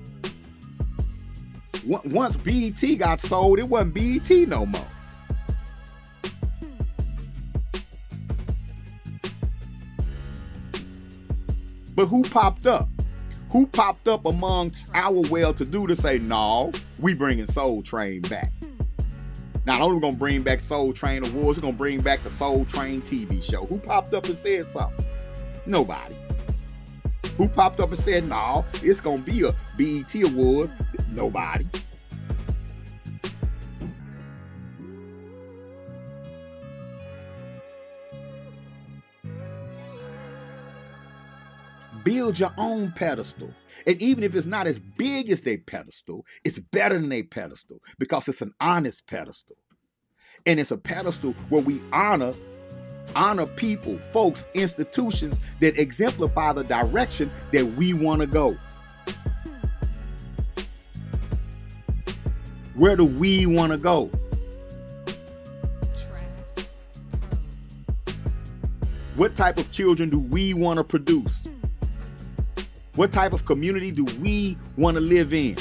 Once BET got sold, it wasn't BET no more. But who popped up? Who popped up among our well-to-do to say, no, we bringing Soul Train back? Not only are we going to bring back Soul Train Awards, we're going to bring back the Soul Train TV show. Who popped up and said something? Nobody. Who popped up and said, no, it's going to be a BET Awards? Nobody. Build your own pedestal. And even if it's not as big as their pedestal, it's better than their pedestal because it's an honest pedestal. And it's a pedestal where we honor people, folks, institutions that exemplify the direction that we want to go. Where do we want to go? What type of children do we want to produce? What type of community do we want to live in?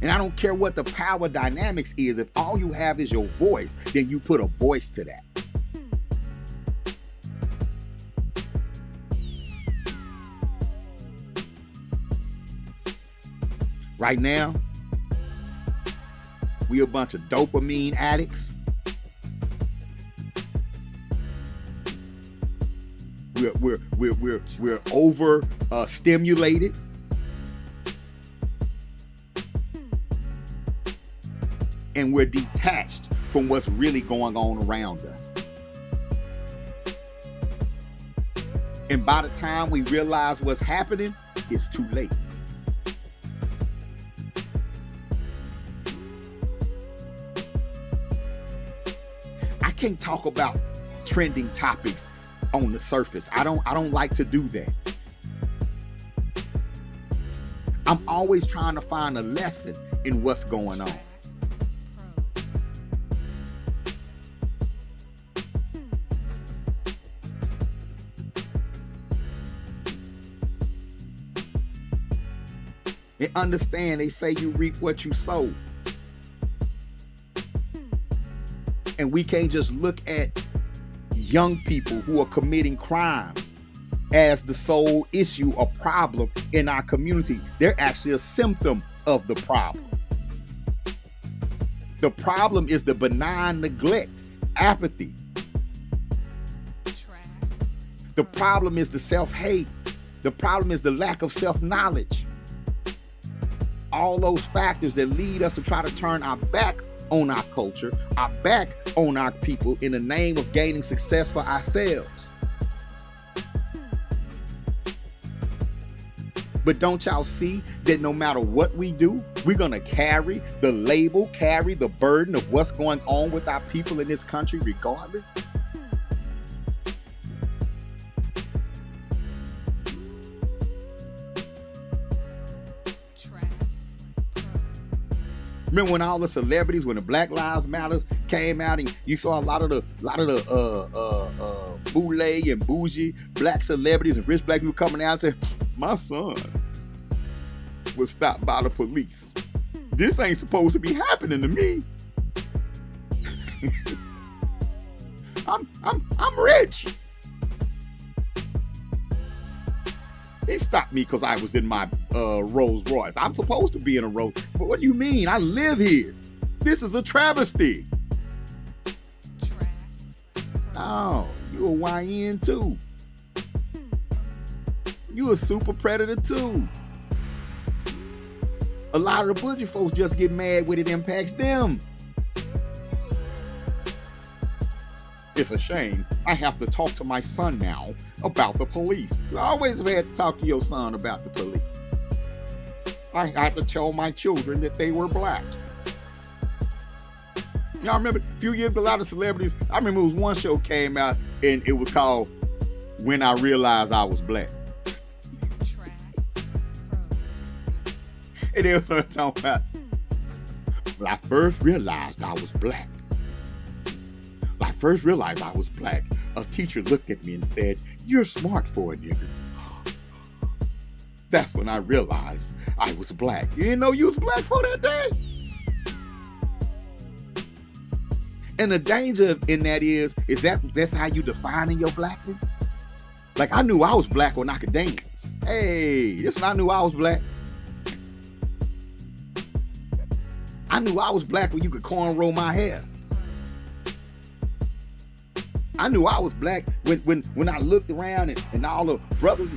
And I don't care what the power dynamics is. If all you have is your voice, then you put a voice to that. Right now, we a bunch of dopamine addicts. We're over stimulated. And we're detached from what's really going on around us. And by the time we realize what's happening, it's too late. I can't talk about trending topics on the surface. I don't like to do that. I'm always trying to find a lesson in what's going on. And understand, they say you reap what you sow. And we can't just look at young people who are committing crimes as the sole issue or problem in our community. They're actually a symptom of the problem. The problem is the benign neglect, apathy. The problem is the self-hate. The problem is the lack of self-knowledge. All those factors that lead us to try to turn our back on our culture, our back on our people in the name of gaining success for ourselves. But don't y'all see that no matter what we do, we're going to carry the label, carry the burden of what's going on with our people in this country regardless? Remember when all the celebrities, when the Black Lives Matter came out, and you saw a lot of the boule and bougie black celebrities and rich black people coming out and say, my son was stopped by the police. This ain't supposed to be happening to me. I'm rich. He stopped me because I was in my Rolls Royce. I'm supposed to be in a Rolls. But what do you mean? I live here. This is a travesty. Oh, you a YN too. You a super predator too. A lot of the bougie folks just get mad when it impacts them. It's a shame. I have to talk to my son now about the police. You always have had to talk to your son about the police. I had to tell my children that they were black. Y'all remember a few years ago, a lot of celebrities, I remember it was one show came out and it was called When I Realized I Was Black. And they were talking about, when I first realized I was black. When I first realized I was black, a teacher looked at me and said, "You're smart for a nigga." That's when I realized I was black. You didn't know you was black for that day? And the danger in that is that's how you defining your blackness? Like, I knew I was black when I could dance. Hey, this when I knew I was black. I knew I was black when you could cornrow my hair. I knew I was black when I looked around and all the brothers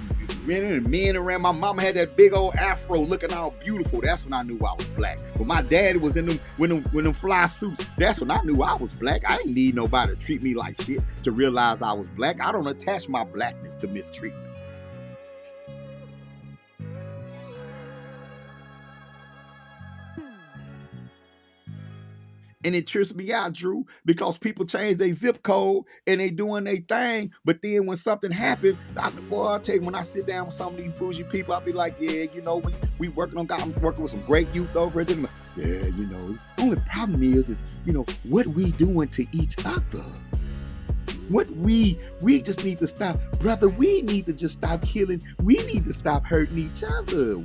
and men around. My mama had that big old afro looking all beautiful. That's when I knew I was black. But my daddy was in them fly suits. That's when I knew I was black. I didn't need nobody to treat me like shit to realize I was black. I don't attach my blackness to mistreatment. And it trips me out, Drew, because people change their zip code and they doing their thing. But then when something happens, I'll tell you, when I sit down with some of these bougie people, I'll be like, yeah, you know, we working with some great youth over here. Yeah, you know, the only problem is, you know, what we doing to each other. What we just need to stop. Brother, we need to just stop killing. We need to stop hurting each other.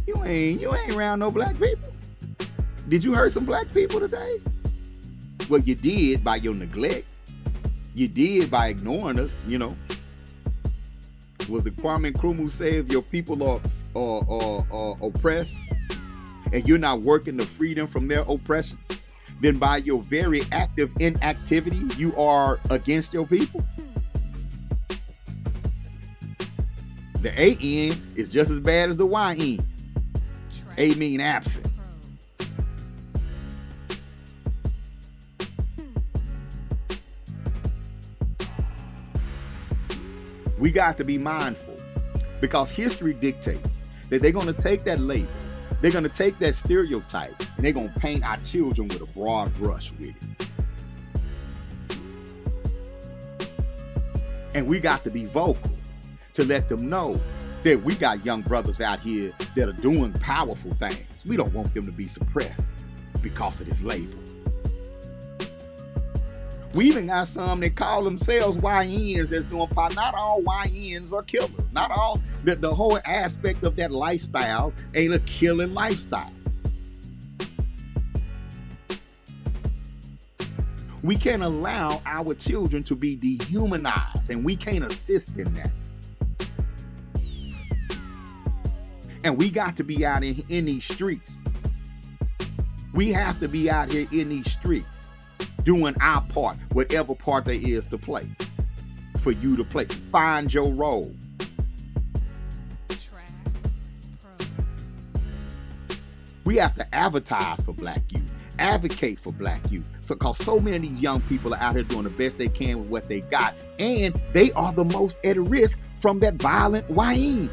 You ain't around no black people. Did you hurt some black people today? Well, you did by your neglect. You did by ignoring us, you know. Was it Kwame Nkrumah say if your people are oppressed and you're not working to free them from their oppression, then by your very active inactivity, you are against your people? The A-N is just as bad as the Y-N. A mean absent. We got to be mindful because history dictates that they're going to take that label, they're going to take that stereotype, and they're going to paint our children with a broad brush with it. And we got to be vocal to let them know that we got young brothers out here that are doing powerful things. We don't want them to be suppressed because of this label. We even got some that call themselves YNs that's doing power. Not all YNs are killers. Not all, the whole aspect of that lifestyle ain't a killing lifestyle. We can't allow our children to be dehumanized, and we can't assist in that. And we got to be out in these streets. We have to be out here in these streets, doing our part, whatever part there is to play, for you to play. Find your role. We have to advertise for black youth, advocate for black youth, because so many of these young people are out here doing the best they can with what they got, and they are the most at risk from that violent YN.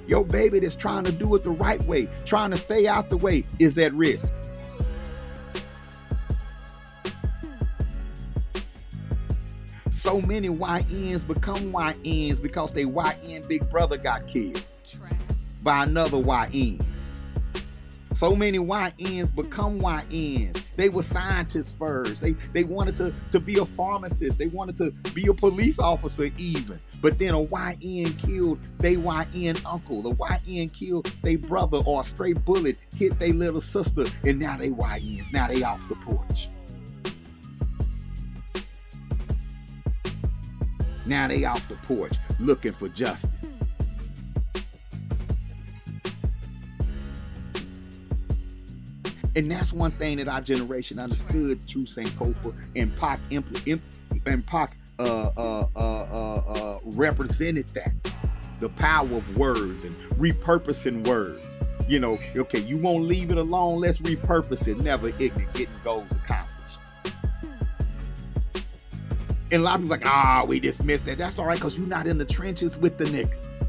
Your baby that's trying to do it the right way, trying to stay out the way, is at risk. So many YNs become YNs because they YN big brother got killed by another YN. So many YNs become YNs. They were scientists first. They wanted to be a pharmacist. They wanted to be a police officer even. But then a YN killed they YN uncle. The YN killed their brother, or a stray bullet hit their little sister, and now they YNs. Now they off the porch. Now they off the porch looking for justice. And that's one thing that our generation understood. True Sankofa and Pac represented that. The power of words and repurposing words. You know, okay, you won't leave it alone. Let's repurpose it. Never ignorant, getting goals accomplished. And a lot of people like, we dismissed that. That's all right, because you're not in the trenches with the niggas.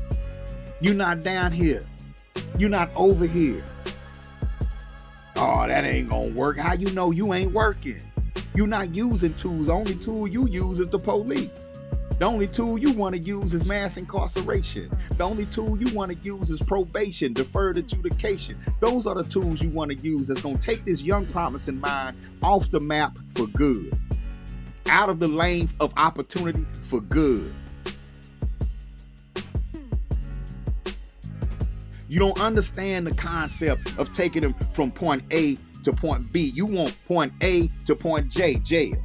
You're not down here. You're not over here. Oh, that ain't gonna work. How you know you ain't working? You're not using tools. The only tool you use is the police. The only tool you want to use is mass incarceration. The only tool you want to use is probation, deferred adjudication. Those are the tools you want to use that's gonna take this young promising mind off the map for good. Out of the lane of opportunity for good. You don't understand the concept of taking them from point A to point B. You want point A to point J, jail.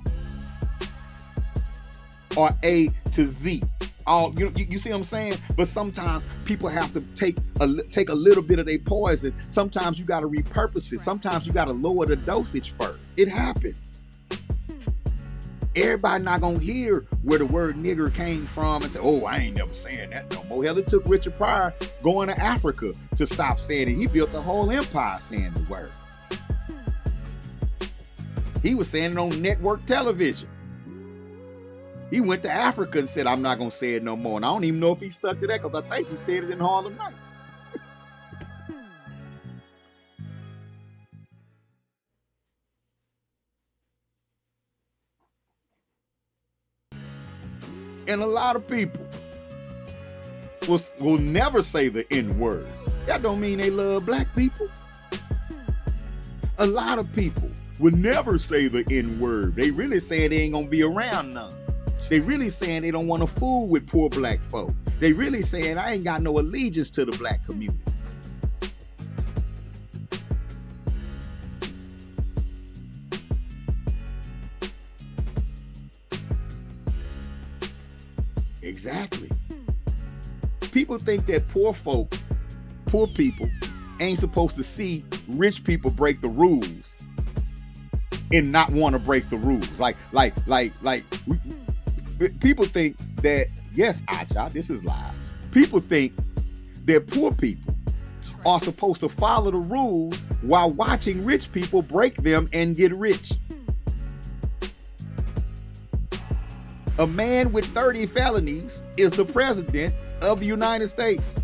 Or A to Z. All you see what I'm saying? But sometimes people have to take a little bit of their poison. Sometimes you got to repurpose it. Sometimes you got to lower the dosage first. It happens. Everybody not gonna hear where the word nigger came from and say, oh, I ain't never saying that no more. Hell, it took Richard Pryor going to Africa to stop saying it. He built the whole empire saying the word. He was saying it on network television. He went to Africa and said, I'm not gonna say it no more. And I don't even know if he stuck to that, because I think he said it in Harlem Nights. And a lot of people will never say the N-word. That don't mean they love black people. A lot of people will never say the N-word. They really saying they ain't gonna be around none. They really saying they don't want to fool with poor black folk. They really saying I ain't got no allegiance to the black community. Exactly. People think that poor people ain't supposed to see rich people break the rules and not want to break the rules. People think that, yes, Acha, this is live. People think that poor people are supposed to follow the rules while watching rich people break them and get rich. A man with 30 felonies is the president of the United States.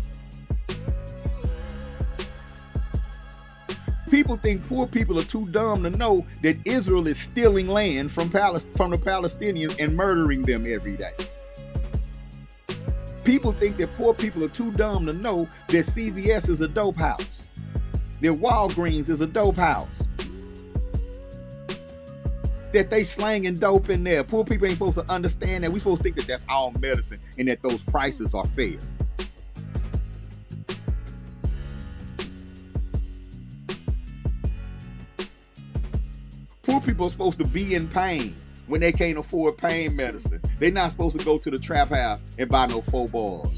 People think poor people are too dumb to know that Israel is stealing land from the Palestinians and murdering them every day. People think that poor people are too dumb to know that CVS is a dope house, that Walgreens is a dope house, that they slanging dope in there. Poor people ain't supposed to understand that. We supposed to think that that's all medicine and that those prices are fair. Poor people are supposed to be in pain when they can't afford pain medicine. They're not supposed to go to the trap house and buy no 4 bars.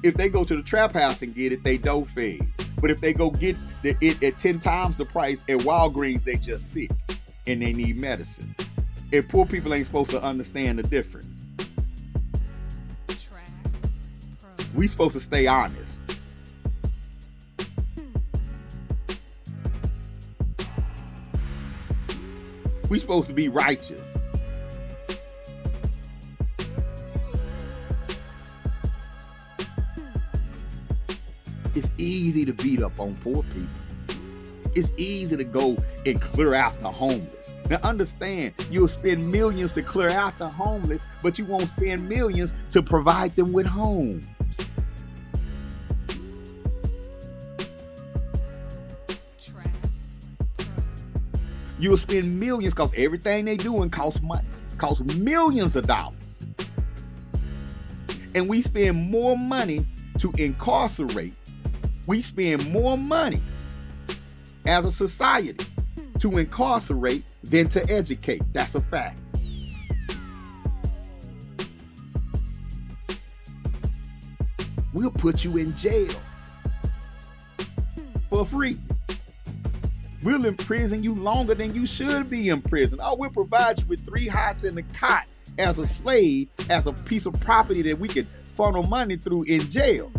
If they go to the trap house and get it, they dope fed. But if they go get it at 10 times the price at Walgreens, they just sick and they need medicine. And poor people ain't supposed to understand the difference. We supposed to stay honest. We supposed to be righteous. It's easy to beat up on poor people. It's easy to go and clear out the homeless. Now understand, you'll spend millions to clear out the homeless, but you won't spend millions to provide them with homes. Track pros. You'll spend millions because everything they doing costs money, costs millions of dollars. And we spend more money to incarcerate. We spend more money as a society to incarcerate than to educate. That's a fact. We'll put you in jail for free. We'll imprison you longer than you should be in prison. Oh, we'll provide you with 3 hots in the cot as a slave, as a piece of property that we can funnel money through in jail.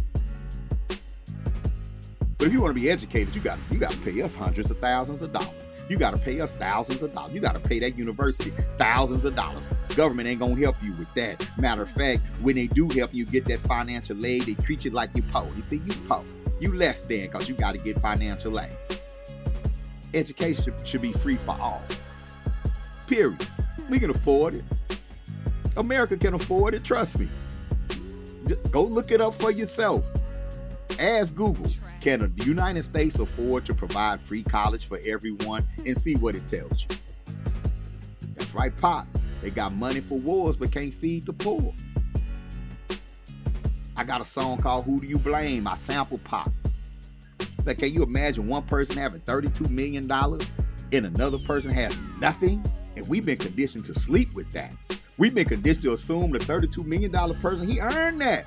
But if you want to be educated, you got to pay us hundreds of thousands of dollars. You got to pay us thousands of dollars. You got to pay that university thousands of dollars. Government ain't going to help you with that. Matter of fact, when they do help you get that financial aid, they treat you like you poor. They think you poor. You less than because you got to get financial aid. Education should be free for all. Period. We can afford it. America can afford it. Trust me. Just go look it up for yourself. Ask Google, can the United States afford to provide free college for everyone, and see what it tells you. That's right, Pop. They got money for wars but can't feed the poor. I got a song called Who Do You Blame? I sample Pop. Like, can you imagine one person having $32 million and another person has nothing? And we've been conditioned to sleep with that. We've been conditioned to assume the $32 million person, he earned that.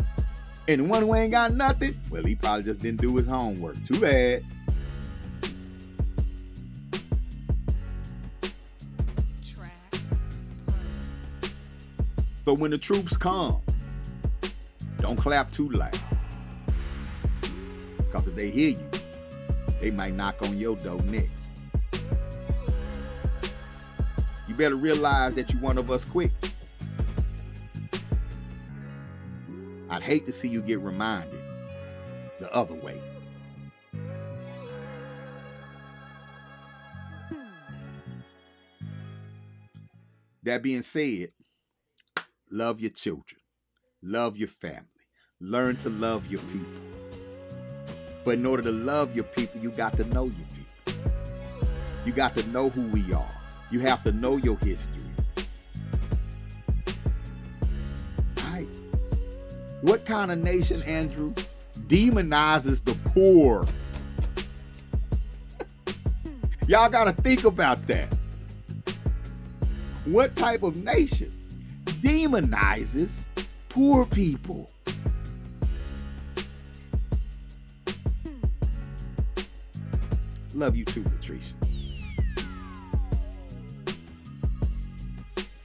And the one who ain't got nothing, well, he probably just didn't do his homework. Too bad. Track pros. So when the troops come, don't clap too loud. Because if they hear you, they might knock on your door next. You better realize that you're one of us quick. I'd hate to see you get reminded the other way. That being said, love your children, love your family, learn to love your people. But in order to love your people, you got to know your people. You got to know who we are. You have to know your history. What kind of nation, Andrew, demonizes the poor? Y'all got to think about that. What type of nation demonizes poor people? Love you too, Latricia.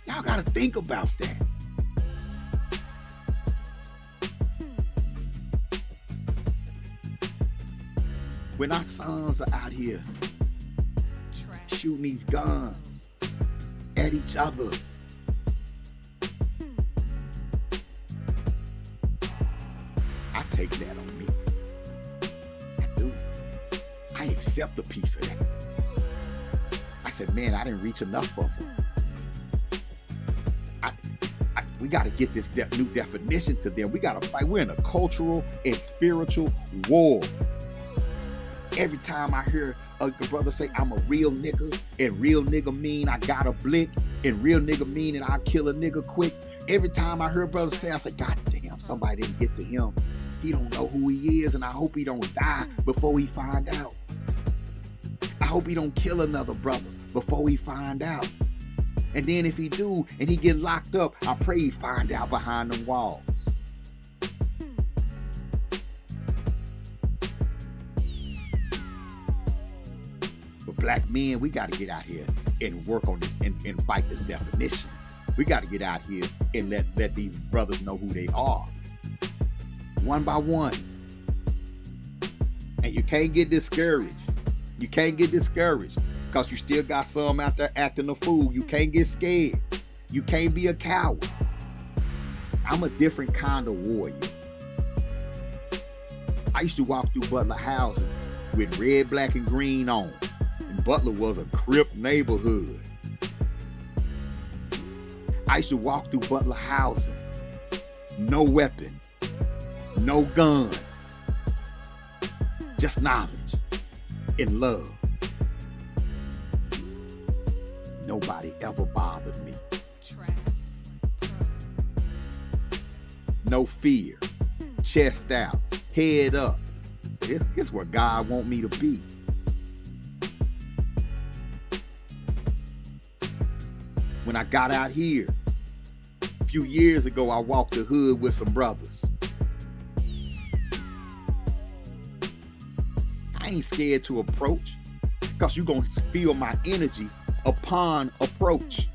Y'all got to think about that. When our sons are out here Track shooting these guns at each other, I take that on me. I do. I accept a piece of that. I said, man, I didn't reach enough of them. We got to get this new definition to them. We got to fight. We're in a cultural and spiritual war. Every time I hear a brother say, I'm a real nigga, and real nigga mean I got a blick, and real nigga mean that I'll kill a nigga quick. Every time I hear a brother say, I say, God damn, somebody didn't get to him. He don't know who he is, and I hope he don't die before he find out. I hope he don't kill another brother before he find out. And then if he do, and he get locked up, I pray he find out behind them walls. Black men, we got to get out here and work on this and fight this definition. We got to get out here and let these brothers know who they are. One by one. And you can't get discouraged. You can't get discouraged because you still got some out there acting a fool. You can't get scared. You can't be a coward. I'm a different kind of warrior. I used to walk through Butler houses with red, black, and green on. Butler was a Crip neighborhood. I used to walk through Butler housing. No weapon, no gun, just knowledge and love. Nobody ever bothered me. No fear, chest out, head up. This is where God want me to be. When I got out here, a few years ago, I walked the hood with some brothers. I ain't scared to approach, because you're going to feel my energy upon approach.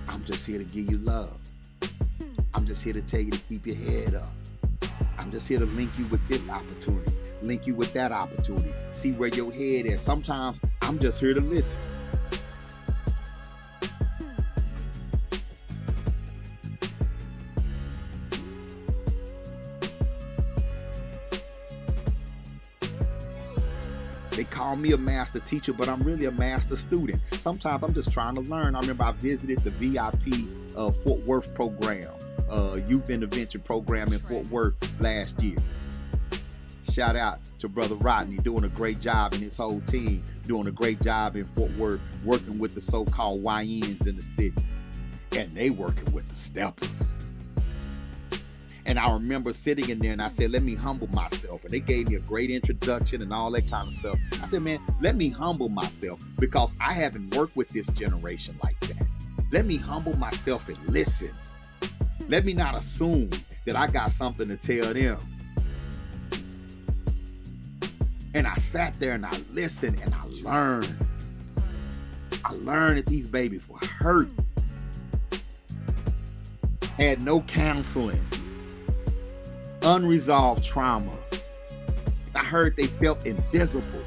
I'm just here to give you love. I'm just here to tell you to keep your head up. I'm just here to link you with this opportunity, link you with that opportunity, see where your head is. Sometimes I'm just here to listen. They call me a master teacher, but I'm really a master student. Sometimes I'm just trying to learn. I remember I visited the VIP Fort Worth program, youth intervention program in Fort Worth last year. Shout out to Brother Rodney, doing a great job, and his whole team doing a great job in Fort Worth, working with the so-called YNs in the city. And they working with the steppers. And I remember sitting in there and I said, let me humble myself. And they gave me a great introduction and all that kind of stuff. I said, man, let me humble myself, because I haven't worked with this generation like that. Let me humble myself and listen. Let me not assume that I got something to tell them. And I sat there and I listened and I learned. I learned that these babies were hurt. Had no counseling. Unresolved trauma. I heard they felt invisible,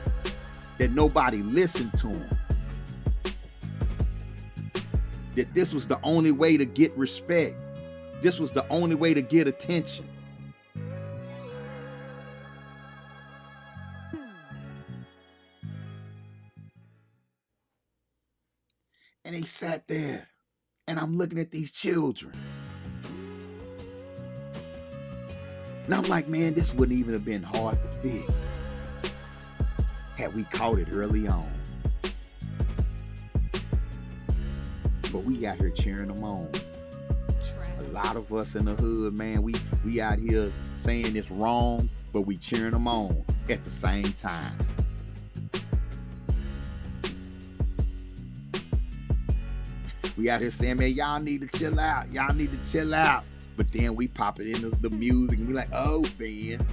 that nobody listened to them, that this was the only way to get respect, this was the only way to get attention. And they sat there, and I'm looking at these children. And I'm like, man, this wouldn't even have been hard to fix had we caught it early on. But we out here cheering them on. A lot of us in the hood, man, we out here saying it's wrong, but we cheering them on at the same time. We out here saying, man, y'all need to chill out. Y'all need to chill out. But then we pop it into the music and we like, oh, man,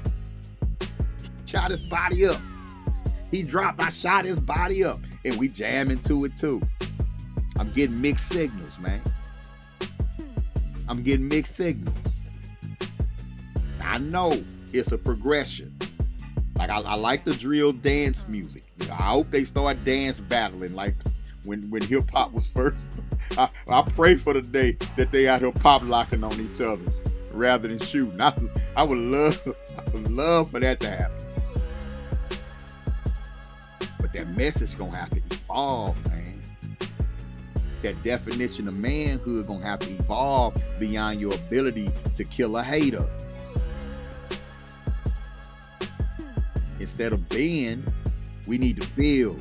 shot his body up. He dropped, I shot his body up. And we jam into it too. I'm getting mixed signals, man. I'm getting mixed signals. I know it's a progression. Like I like the drill dance music. You know, I hope they start dance battling like when hip hop was first. I pray for the day that they out here pop locking on each other rather than shooting. I would love for that to happen. But that message gonna have to evolve, man. That definition of manhood gonna have to evolve beyond your ability to kill a hater. Instead of being, we need to build.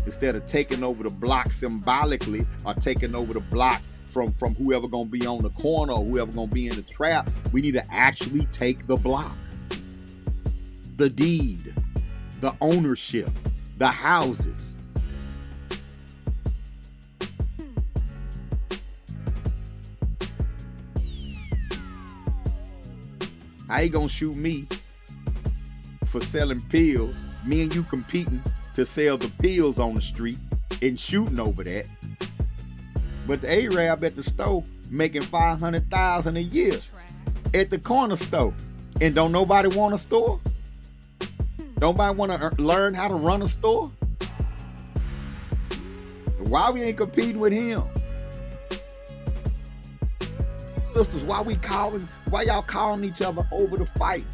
Instead of taking over the block symbolically or taking over the block from whoever gonna be on the corner or whoever gonna be in the trap, we need to actually take the block. The deed, the ownership, the houses. How you gonna shoot me for selling pills? Me and you competing to sell the pills on the street and shooting over that. But the Arab at the store making $500,000 a year at the corner store. And don't nobody want a store? Nobody want to learn how to run a store? Why we ain't competing with him? sisters, why y'all calling each other over the fight?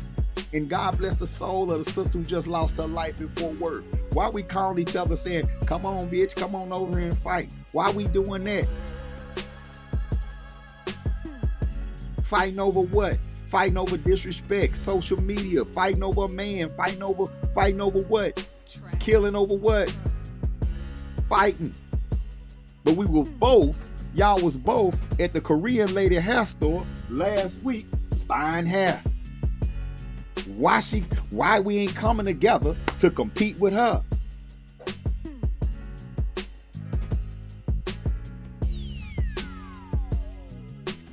And God bless the soul of the sister who just lost her life in Fort Worth. Why we calling each other saying, come on, bitch, come on over here and fight? Why we doing that? Fighting over what? Fighting over disrespect, social media, fighting over a man, fighting over what? Killing over what? Fighting. But we were both, y'all was both at the Korean lady hair store last week buying hair. Why we ain't coming together to compete with her?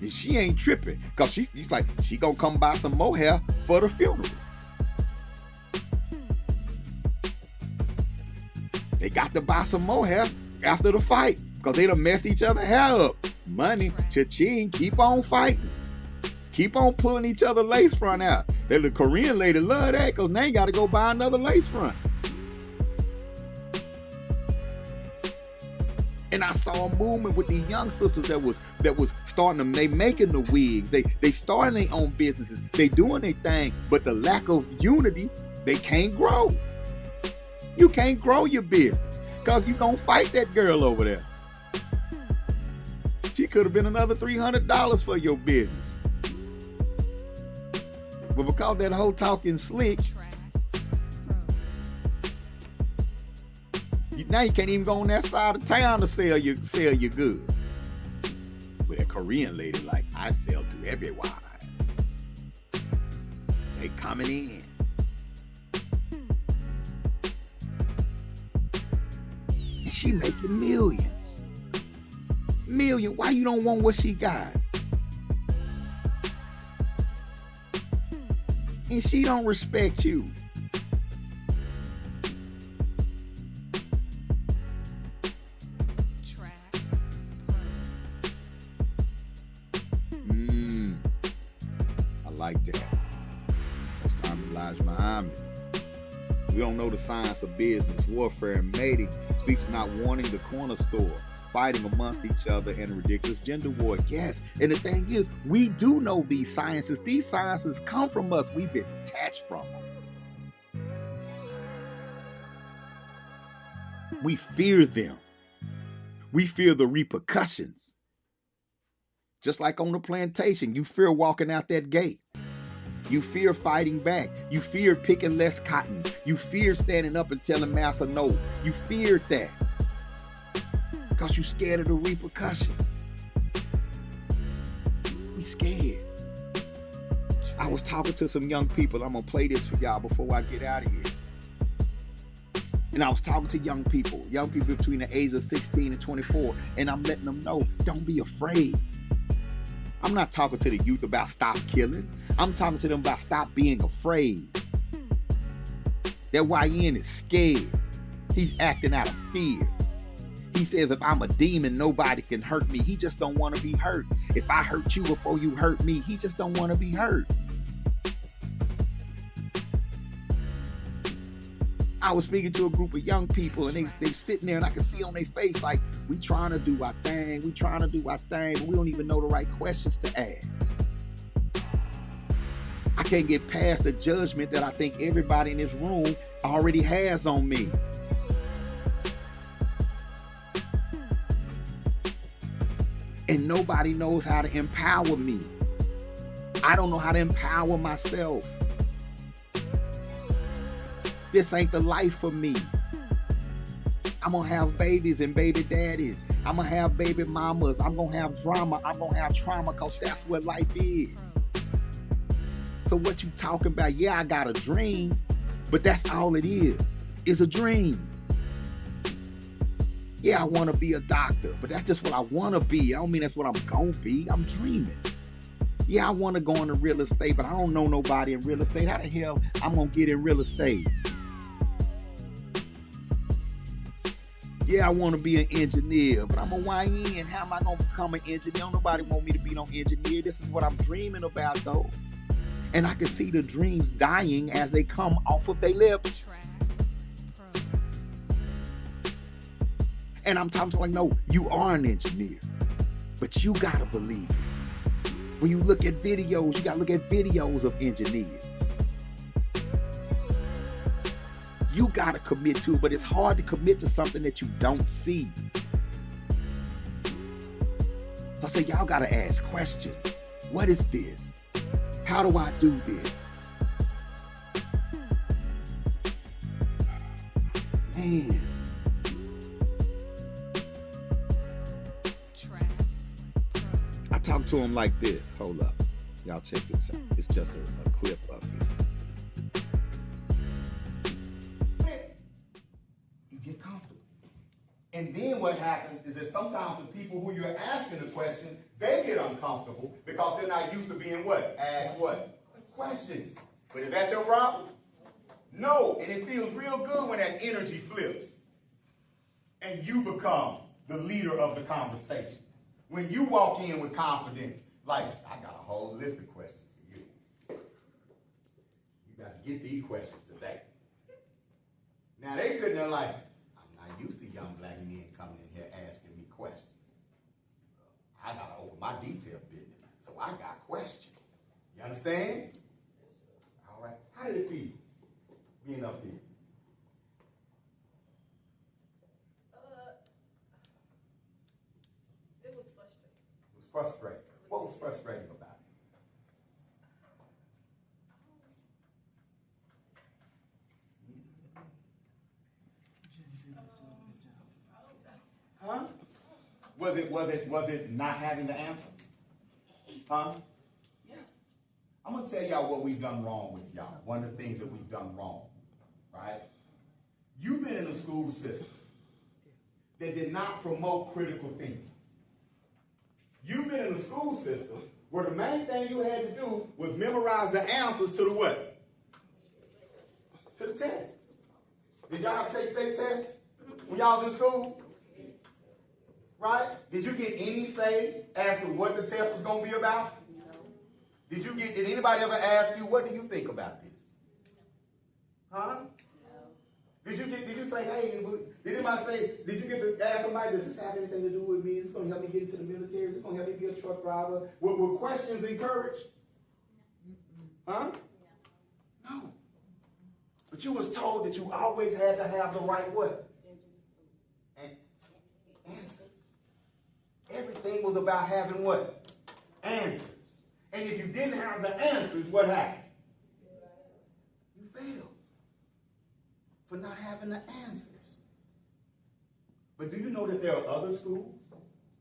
And she ain't tripping, cause she's like, she gonna come buy some more hair for the funeral. They got to buy some more hair after the fight, cause they done mess each other hair up. Money, cha-ching, keep on fighting. Keep on pulling each other lace front out. The Korean lady love that because they ain't got to go buy another lace front. And I saw a movement with these young sisters that was starting them. They making the wigs. They starting their own businesses. They doing their thing. But the lack of unity, they can't grow. You can't grow your business because you gonna fight that girl over there. She could have been another $300 for your business. But because that whole talking slick, now you can't even go on that side of town to sell your goods. But that Korean lady, like, I sell to everyone. They coming in. And she making millions. Why you don't want what she got? And she don't respect you. I like that. It's time to Elijah Amin. We don't know the science of business, warfare, and mating. Speaks of not wanting the corner store, fighting amongst each other, and a ridiculous gender war. Yes, and the thing is, we do know these sciences. These sciences come from us. We've been detached from them. We fear them. We fear the repercussions. Just like on the plantation, you fear walking out that gate. You fear fighting back. You fear picking less cotton. You fear standing up and telling massa no. You feared that. Because you scared of the repercussions. We scared. I was talking to some young people. I'm going to play this for y'all before I get out of here. And I was talking to young people between the ages of 16 and 24. And I'm letting them know, don't be afraid. I'm not talking to the youth about stop killing. I'm talking to them about stop being afraid. That YN is scared. He's acting out of fear. He says, if I'm a demon, nobody can hurt me. He just don't want to be hurt. If I hurt you before you hurt me, he just don't want to be hurt. I was speaking to a group of young people, and they sitting there, and I could see on their face, like, we trying to do our thing, but we don't even know the right questions to ask. I can't get past the judgment that I think everybody in this room already has on me. And nobody knows how to empower me. I don't know how to empower myself. This ain't the life for me. I'm gonna have babies and baby daddies. I'm gonna have baby mamas. I'm gonna have drama. I'm gonna have trauma, because that's what life is. So what you talking about? Yeah, I got a dream, but that's all it is. It's a dream. Yeah, I want to be a doctor, but that's just what I want to be. I don't mean that's what I'm gonna be. I'm dreaming. Yeah, I want to go into real estate, but I don't know nobody in real estate. How the hell I'm gonna get in real estate? Yeah, I want to be an engineer, but I'm a YN. How am I going to become an engineer? Don't nobody want me to be no engineer. This is what I'm dreaming about, though. And I can see the dreams dying as they come off of their lips. And I'm talking like, no, you are an engineer, but you got to believe it. When you look at videos, you gotta look at videos of engineers. You gotta commit to it, but it's hard to commit to something that you don't see. So I say, y'all gotta ask questions. What is this? How do I do this? Man. I talk to him like this. Hold up. Y'all check this out. It's just a clip of it. You get comfortable. And then what happens is that sometimes the people who you're asking the question, they get uncomfortable because they're not used to being what? Asked what? Questions. But is that your problem? No. And it feels real good when that energy flips and you become the leader of the conversation. When you walk in with confidence, like, I got a whole list of questions for you. You got to get these questions today. Now they sitting there like, I'm not used to young black men coming in here asking me questions. I got to open my detail business, so I got questions. You understand? All right. How did it feel being up here? It was frustrating. It was frustrating. What was frustrating about it? Huh? Was it not having the answer? Huh? Yeah. I'm gonna tell y'all what we've done wrong with y'all. One of the things that we've done wrong, right? You've been in a school system that did not promote critical thinking. You've been in a school system where the main thing you had to do was memorize the answers to the what? To the test. Did y'all have to take state tests when y'all was in school? Right? Did you get any say as to what the test was going to be about? No. Did anybody ever ask you, what do you think about this? Huh? No. Did you say, hey, did anybody say, did you get to ask somebody, does this have anything to do with me? Is this going to help me get into the military? Is this going to help me be a truck driver? Were questions encouraged? Huh? No. But you was told that you always had to have the right what? Answer. Everything was about having what? Answers. And if you didn't have the answers, what happened? You failed for not having the answers. But do you know that there are other schools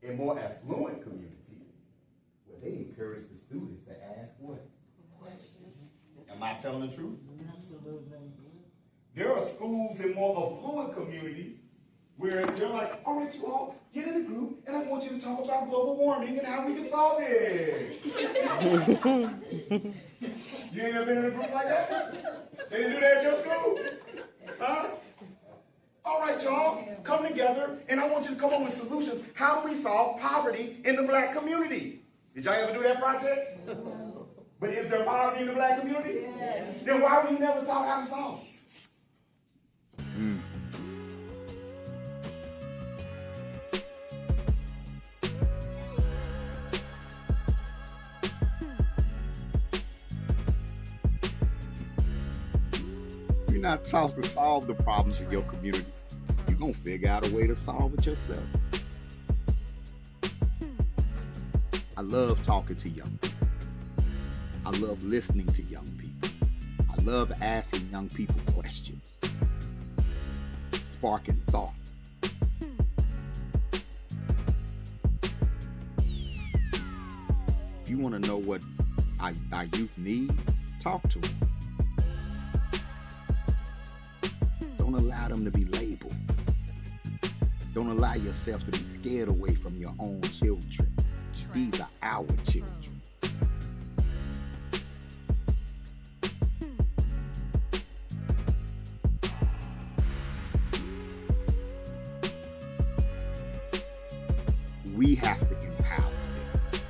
in more affluent communities where they encourage the students to ask what? Questions. Am I telling the truth? Absolutely. There are schools in more affluent communities where they're like, all right, you all, get in a group, and I want you to talk about global warming and how we can solve it. You ain't ever been in a group like that? They didn't do that at your school? Huh? All right, y'all, come together, and I want you to come up with solutions. How do we solve poverty in the black community? Did y'all ever do that project? But is there poverty in the black community? Yes. Then why were you never taught how to solve it? You're not taught to solve the problems of your community. You're going to figure out a way to solve it yourself. I love talking to young people. I love listening to young people. I love asking young people questions, sparking thought. If you want to know what our youth need, talk to them. Don't allow them to be labeled. Don't allow yourself to be scared away from your own children. These are our children. We have to empower them.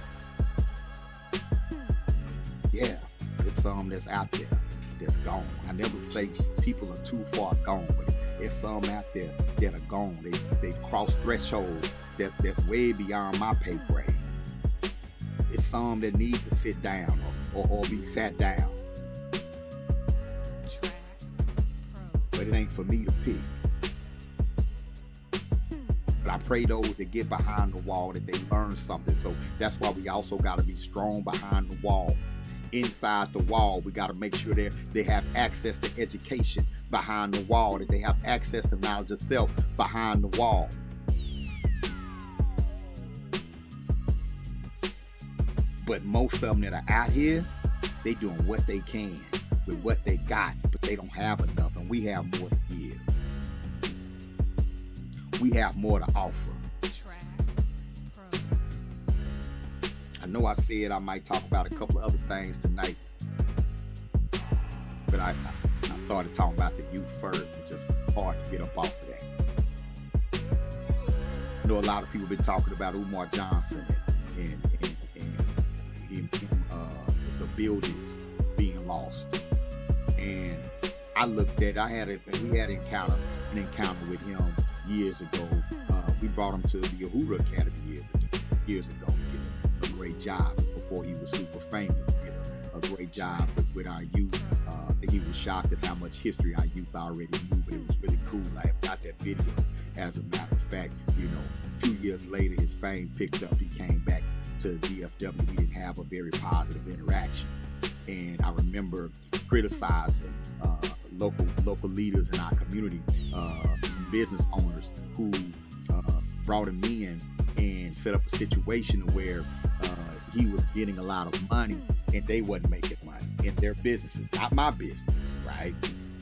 Yeah, it's some that's out there that's gone. I never say people are too far gone, but there's some out there that are gone. They've crossed thresholds that's way beyond my pay grade. It's some that need to sit down or be sat down. Track But it ain't for me to pick. But I pray those that get behind the wall that they learn something. So that's why we also got to be strong behind the wall. Inside the wall, we got to make sure they have access to education behind the wall, that they have access to knowledge of self behind the wall. But most of them that are out here, they doing what they can with what they got, but they don't have enough, and we have more to give. We have more to offer. Track Pro. I know I said I might talk about a couple of other things tonight, but I started talking about the youth first. It's just hard to get up off of that. I know a lot of people been talking about Umar Johnson and the buildings being lost. And I looked at, we had an encounter with him years ago. We brought him to the Uhura Academy years ago. Did a great job before he was super famous. Did a great job with our youth. I think he was shocked at how much history our youth already knew, but it was really cool. I have got that video. As a matter of fact, a few years later, his fame picked up. He came back to DFW. We didn't have a very positive interaction. And I remember criticizing local leaders in our community, some business owners who brought him in and set up a situation where he was getting a lot of money and they wasn't making money in their businesses, not my business, right?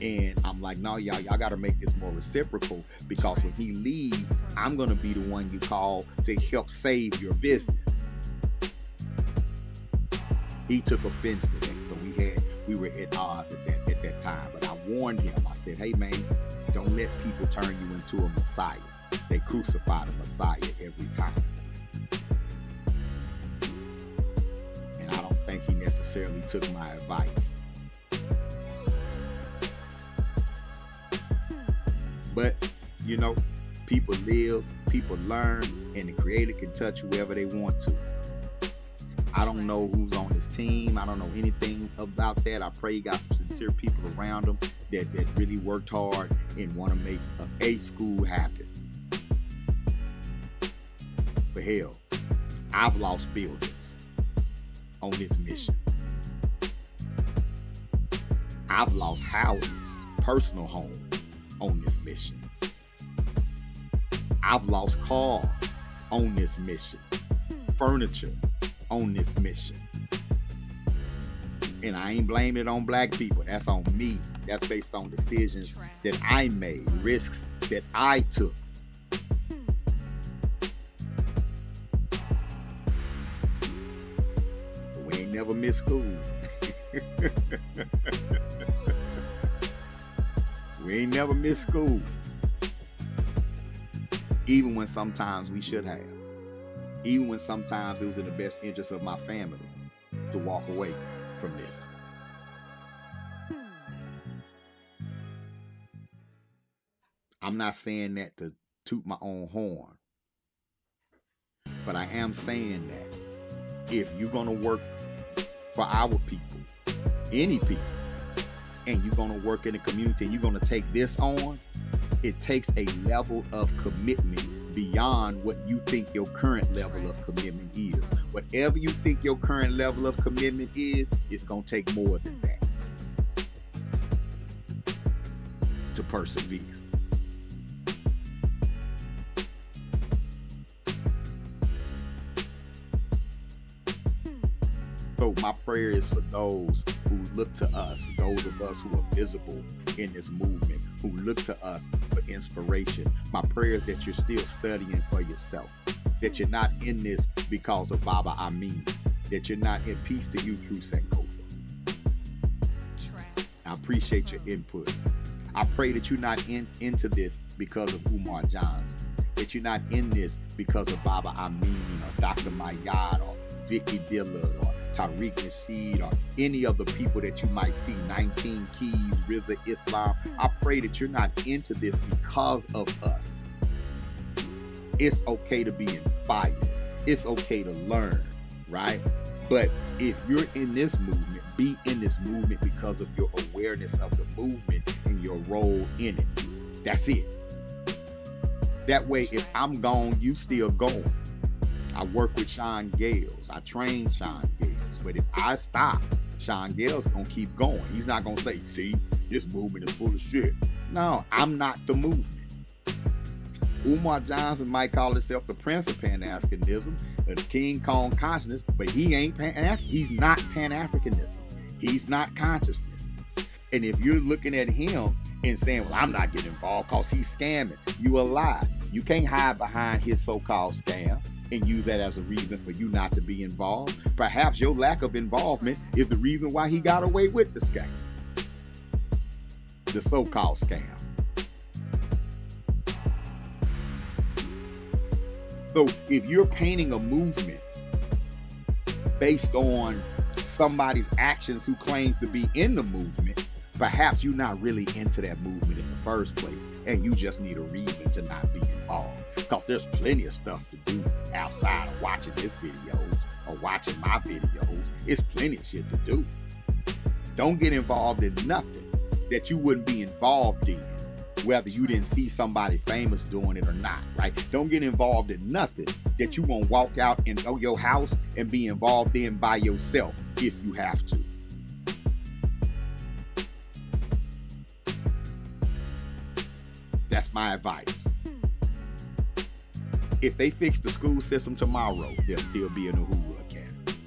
And I'm like, no, y'all got to make this more reciprocal, because when he leaves, I'm going to be the one you call to help save your business. He took offense to that, so we were at odds at that time. But I warned him. I said, hey man, don't let people turn you into a Messiah. They crucify the Messiah every time. And I don't think he necessarily took my advice. But, people live, people learn, and the Creator can touch whoever they want to. I don't know who's on his team. I don't know anything about that. I pray he got some sincere people around him that really worked hard and want to make a school happen. But hell, I've lost buildings on this mission. I've lost houses, personal homes on this mission. I've lost cars on this mission, furniture on this mission. And I ain't blaming it on black people. That's on me. That's based on decisions that I made, risks that I took. But we ain't never missed school. We ain't never missed school. Even when sometimes we should have. Even when sometimes it was in the best interest of my family to walk away from this. I'm not saying that to toot my own horn, but I am saying that if you're going to work for our people, any people, and you're going to work in the community and you're going to take this on, it takes a level of commitment beyond what you think your current level of commitment is. Whatever you think your current level of commitment is, it's going to take more than that to persevere. So my prayer is for those who look to us, those of us who are visible in this movement, who look to us for inspiration. My prayer is that you're still studying for yourself, that you're not in this because of Baba Amin, that you're not in peace to you through Sankofa. I appreciate your input. I pray that you're not into this because of Umar Johnson, that you're not in this because of Baba Amin or Dr. Mayad or Vicky Dillard or Tariq Nasheed or any of the people that you might see, 19 Keys, Rizza Islam. I pray that you're not into this because of us. It's okay to be inspired. It's okay to learn, right? But if you're in this movement, be in this movement because of your awareness of the movement and your role in it. That's it. That way, if I'm gone, you still going. I work with Sean Gales. I train Sean Gales. But if I stop, Sean Gales gonna keep going. He's not gonna say, see, this movement is full of shit. No, I'm not the movement. Umar Johnson might call himself the Prince of Pan-Africanism, or the King Kong consciousness, but he ain't he's not Pan-Africanism. He's not consciousness. And if you're looking at him and saying, well, I'm not getting involved because he's scamming, you a lie. You can't hide behind his so-called scam and use that as a reason for you not to be involved. Perhaps your lack of involvement is the reason why he got away with the scam. The so-called scam. So if you're painting a movement based on somebody's actions who claims to be in the movement, perhaps you're not really into that movement in the first place, and you just need a reason to not be involved. Because there's plenty of stuff to do outside of watching his videos or watching my videos. It's plenty of shit to do. Don't get involved in nothing that you wouldn't be involved in, whether you didn't see somebody famous doing it or not, right? Don't get involved in nothing that you won't walk out in your house and be involved in by yourself if you have to. That's my advice. If they fix the school system tomorrow, there'll still be an Uhuru Academy.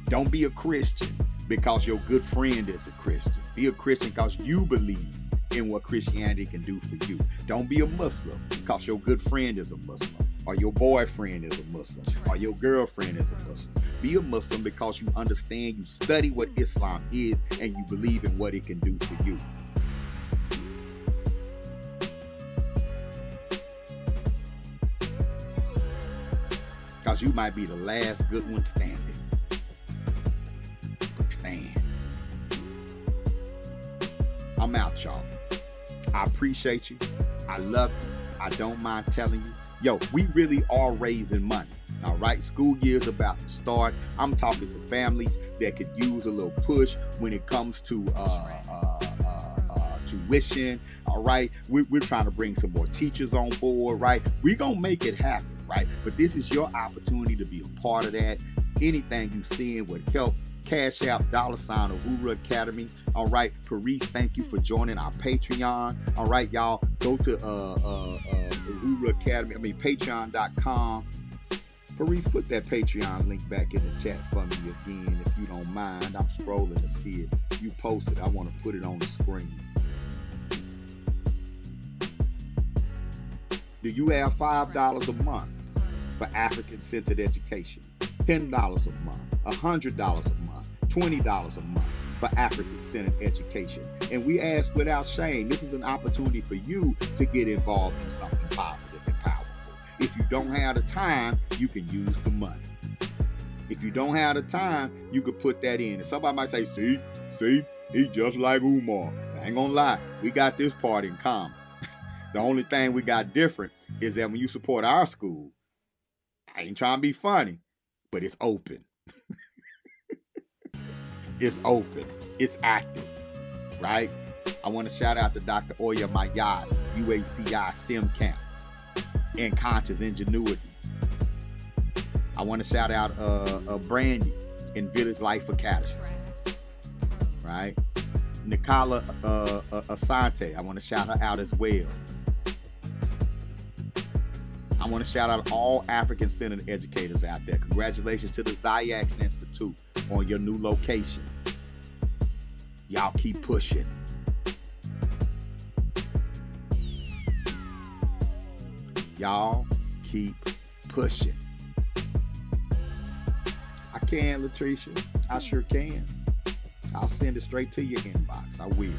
Don't be a Christian because your good friend is a Christian. Be a Christian because you believe in what Christianity can do for you. Don't be a Muslim because your good friend is a Muslim, or your boyfriend is a Muslim, or your girlfriend is a Muslim. Be a Muslim because you understand, you study what Islam is, and you believe in what it can do for you. Because you might be the last good one standing. Stand. I'm out, y'all. I appreciate you. I love you. I don't mind telling you. Yo, we really are raising money. All right, school year's about to start. I'm talking to families that could use a little push when it comes to tuition. All right, we're trying to bring some more teachers on board. Right, we're gonna make it happen. Right, but this is your opportunity to be a part of that. Anything you seeing would help. Cash App, $, Uhuru Academy. All right, Paris, thank you for joining our Patreon. All right, y'all, go to Uhuru Academy. Patreon.com. Paris, put that Patreon link back in the chat for me again, if you don't mind. I'm scrolling to see it. You posted. I want to put it on the screen. Do you have $5 a month for African-centered education? $10 a month, $100 a month, $20 a month for African-centered education. And we ask without shame, this is an opportunity for you to get involved in something positive and powerful. If you don't have the time, you can use the money. If you don't have the time, you could put that in. And somebody might say, see, he's just like Umar. I ain't gonna lie, we got this part in common. The only thing we got different is that when you support our school, I ain't trying to be funny, but it's open. It's open. It's active, right? I want to shout out to Dr. Oya Mayad, UACI STEM Camp, and Conscious Ingenuity. I want to shout out Brandy in Village Life Academy, right? Nicola Asante, I want to shout her out as well. I want to shout out all African-centered educators out there. Congratulations to the Ziax Institute on your new location. Y'all keep pushing. Y'all keep pushing. I can, Latricia. I sure can. I'll send it straight to your inbox. I will.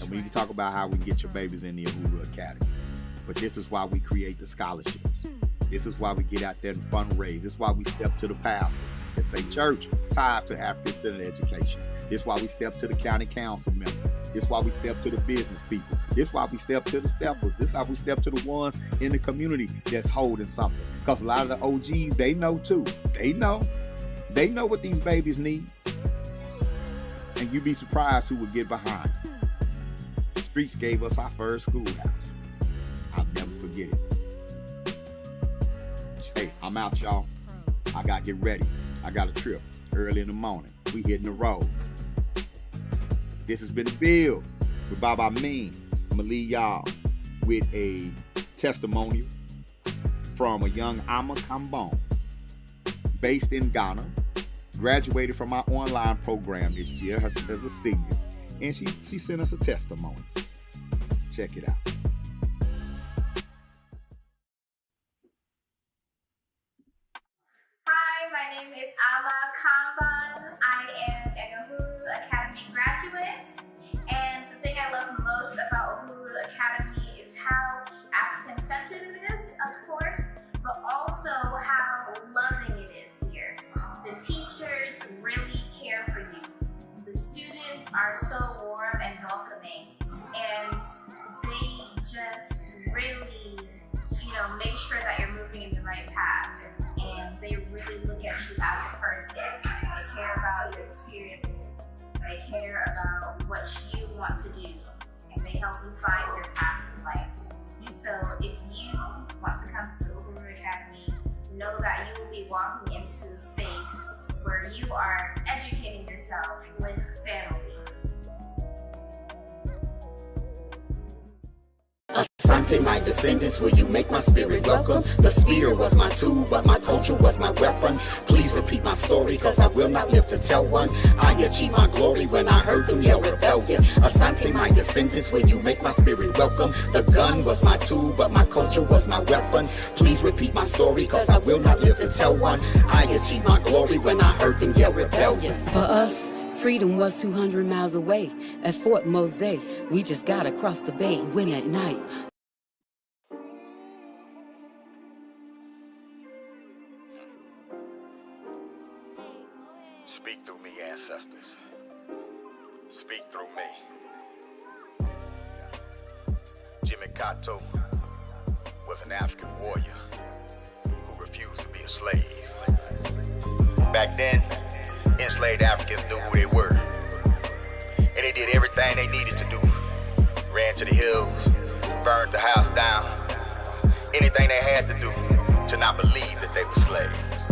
And we can talk about how we get your babies in the Uhuru Academy. But this is why we create the scholarships. This is why we get out there and fundraise. This is why we step to the pastors and say, church, tied to African-centered education. This is why we step to the county council member This is why we step to the business people. This is why we step to the steppers. This is how we step to the ones in the community that's holding something. Because a lot of the OGs, they know too. They know what these babies need. And you'd be surprised who would get behind. The streets gave us our first schoolhouse. I'll never forget it. Hey, I'm out, y'all. I gotta get ready. I got a trip early in the morning. We hitting the road. This has been the Build with Bob Amin. I'm gonna leave y'all with a testimonial from a young Ama Kambon, based in Ghana, graduated from our online program this year as a senior, and she sent us a testimony. Check it out. Hi, my name is Ama Kambon. I am an Uhuru Academy graduate, and the thing I love most about Uhuru Academy is how African-centered it is, of course, but also how loving it is here. The teachers really care for you. The students are so warm and welcoming, and they just really, make sure that you're moving in the right path. And they really look at you as a person. They care about your experiences. They care about what you want to do, and they help you find your path in life. So if you want to come to the Uhuru Academy, know that you will be walking into a space where you are educating yourself with family. Asante, my descendants, will you make my spirit welcome? The spear was my tool, but my culture was my weapon. Please repeat my story, cause I will not live to tell one. I achieved my glory when I heard them yell rebellion. Asante, my descendants, will you make my spirit welcome? The gun was my tool, but my culture was my weapon. Please repeat my story, cause I will not live to tell one. I achieved my glory when I heard them yell rebellion. For us, freedom was 200 miles away. At Fort Mose, we just got across the bay, win at night. Speak through me, ancestors. Speak through me. Jimmy Kato was an African warrior who refused to be a slave. Back then, enslaved Africans knew who they were, and they did everything they needed to do. Ran to the hills, burned the house down, anything they had to do to not believe that they were slaves.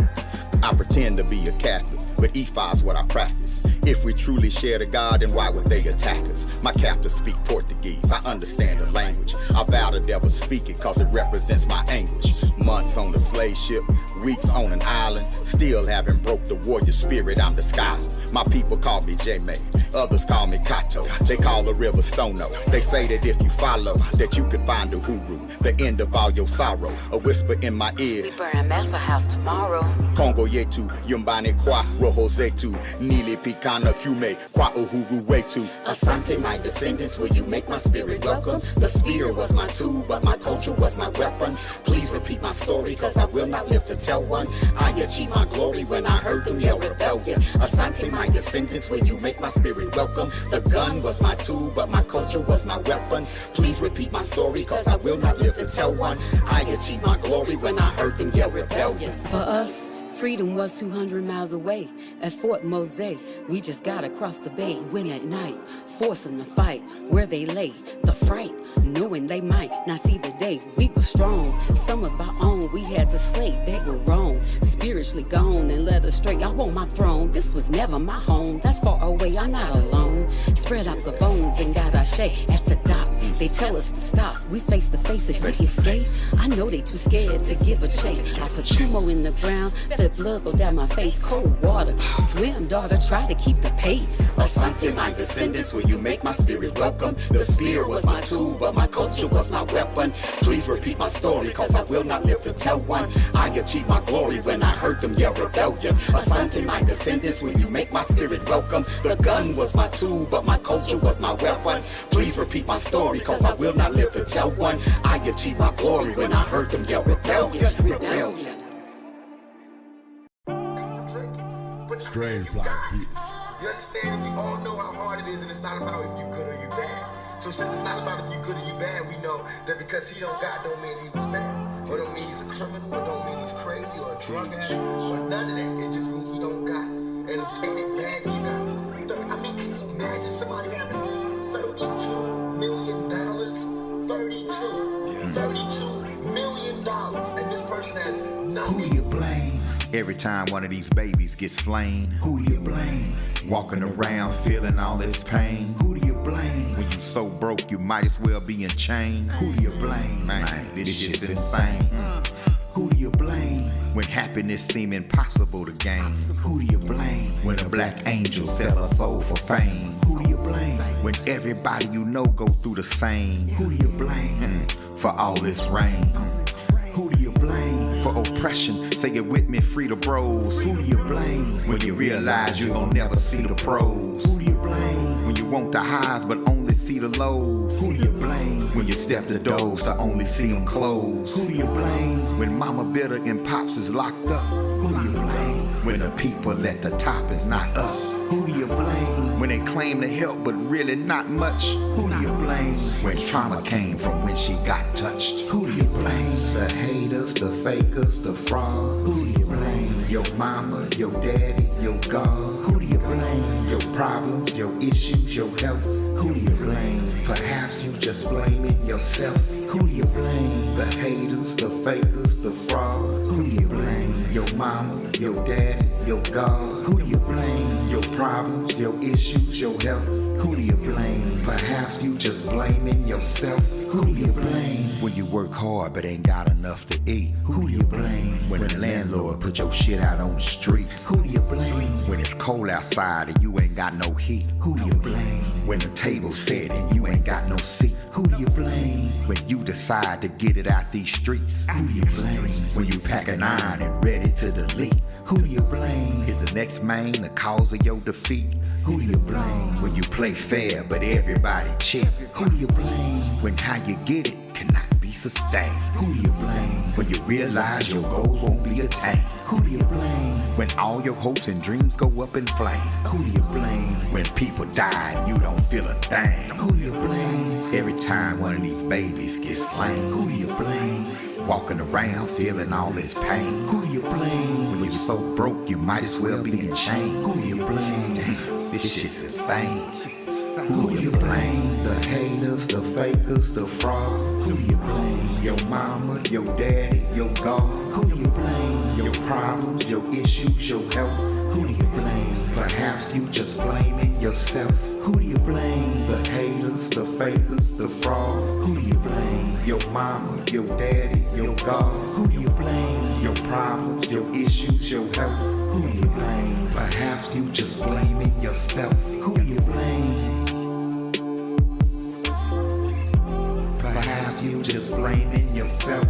I pretend to be a Catholic, but Ifa's what I practice. If we truly share the God, then why would they attack us? My captors speak Portuguese, I understand the language. I vow to never speak it, cause it represents my anguish. Months on a slave ship, weeks on an island, still haven't broke the warrior spirit I'm disguising. My people call me J-May, others call me Kato. They call the river Stono. They say that if you follow, that you could find the Huru, the end of all your sorrow. A whisper in my ear, We burn Massa House tomorrow. Congo yetu, yumbane kwa roho zetu, nili pikana kume, kwa uhuru wetu. Asante, my descendants, will you make my spirit welcome? The spear was my tool, but my culture was my weapon. Please repeat my story, cause I will not live to tell one. I achieved my glory when I heard them yell rebellion. Asante, my descendants, will you make my spirit welcome? The gun was my tool, but my culture was my weapon. Please repeat my story, cause I will not live to tell one. I achieved my glory when I heard them yell rebellion. For us, freedom was 200 miles away. At Fort Mose, we just got across the bay, win at night. Forcing the fight where they lay, the fright, knowing they might not see the day. We were strong, some of our own we had to slay. They were wrong, spiritually gone and led us straight. I want my throne, this was never my home. That's far away, I'm not alone. Spread out the bones and got our shade at the dock. They tell us to stop, we face to face if we escape. I know they too scared to give a chase. I put Chumo in the ground, let blood go down my face. Cold water, swim daughter, try to keep the pace. Asante, my descendants, will you make my spirit welcome? The spear was my tool, but my culture was my weapon. Please repeat my story, cause I will not live to tell one. I achieved my glory when I heard them yell rebellion. Asante, my descendants, will you make my spirit welcome? The gun was my tool, but my culture was my weapon. Please repeat my story, cause I will not live to tell one. I achieved my glory when I heard them yell rebellion. Rebellion. Strange Black Beats. You understand? We all know how hard it is, and it's not about if you good or you bad. So since it's not about if you good or you bad, we know that because he don't got, don't mean he was bad. Or don't mean he's a criminal, or don't mean he's crazy, or a drug addict, or none of that. It just means he don't got. And ain't it bad that you got? I mean, can you imagine somebody having $32 million? $32 million, and this person has nothing. Who do you blame? Every time one of these babies gets slain, who do you blame? Walking around feeling all this pain, who do you blame? When you so broke, you might as well be in chains. Who do you blame? Man, this shit's insane. Who do you blame? When happiness seem impossible to gain, who do you blame? When a black angel sell a soul for fame, who do you blame? When everybody you know go through the same, who do you blame? For all this rain, who do you blame? For oppression, say it with me, free the bros. Who do you blame? When you realize you gon' never see the pros. Who do you blame? When you want the highs but only see the lows. Who do you blame? When you step the doors to only see them close. Who do you blame? When mama bitter and pops is locked up. Who do you blame? When the people at the top is not us. Who do you blame? When they claim to help but really not much. Who do you blame? When trauma came from when she got touched. Who do you blame? The haters, the fakers, the fraud. Who do you blame? Your mama, your daddy, your God. Who do you blame? Your problems, your issues, your health. Who do you blame? Perhaps you just blaming yourself. Who do you blame? The haters, the fakers, the fraud. Who do you blame? Your mama, your daddy, your God. Who do you blame? Your problems, your issues, your health. Who do you blame? Perhaps you just blaming yourself. Who do you blame? When you work hard but ain't got enough to eat. Who do you blame? When the landlord put your shit out on the streets. Who do you blame? When it's cold outside and you ain't got no heat. Who do you blame? When the table's set and you ain't got no seat. Who do you blame? When you decide to get it out these streets. Who do you blame? When you pack an iron and ready to delete. Who do you blame? Is the next man the cause of your defeat? Who do you blame? When you play fair but everybody cheat. Who do you blame? When how you get it cannot be sustained. Who do you blame? When you realize your goals won't be attained. Who do you blame? When all your hopes and dreams go up in flames. Who do you blame? When people die and you don't feel a thing. Who do you blame? Every time one of these babies gets slain. Who do you blame? Walking around feeling all this pain. Who do you blame? When you're so broke you might as well be in chains. Who do you blame? Damn, this shit's insane. Who do you blame? The haters, the fakers, the fraud. Who do you blame? Your mama, your daddy, your God. Who do you blame? Your problems, your issues, your health. Who do you blame? Perhaps you just blaming yourself. Who do you blame? The haters, the fakers, the fraud. Who do you blame? Your mama, your daddy, your God. Who do you blame? Your problems, your issues, your health. Who do you blame? Perhaps you just blaming yourself. Who do you blame? Perhaps you just blaming yourself.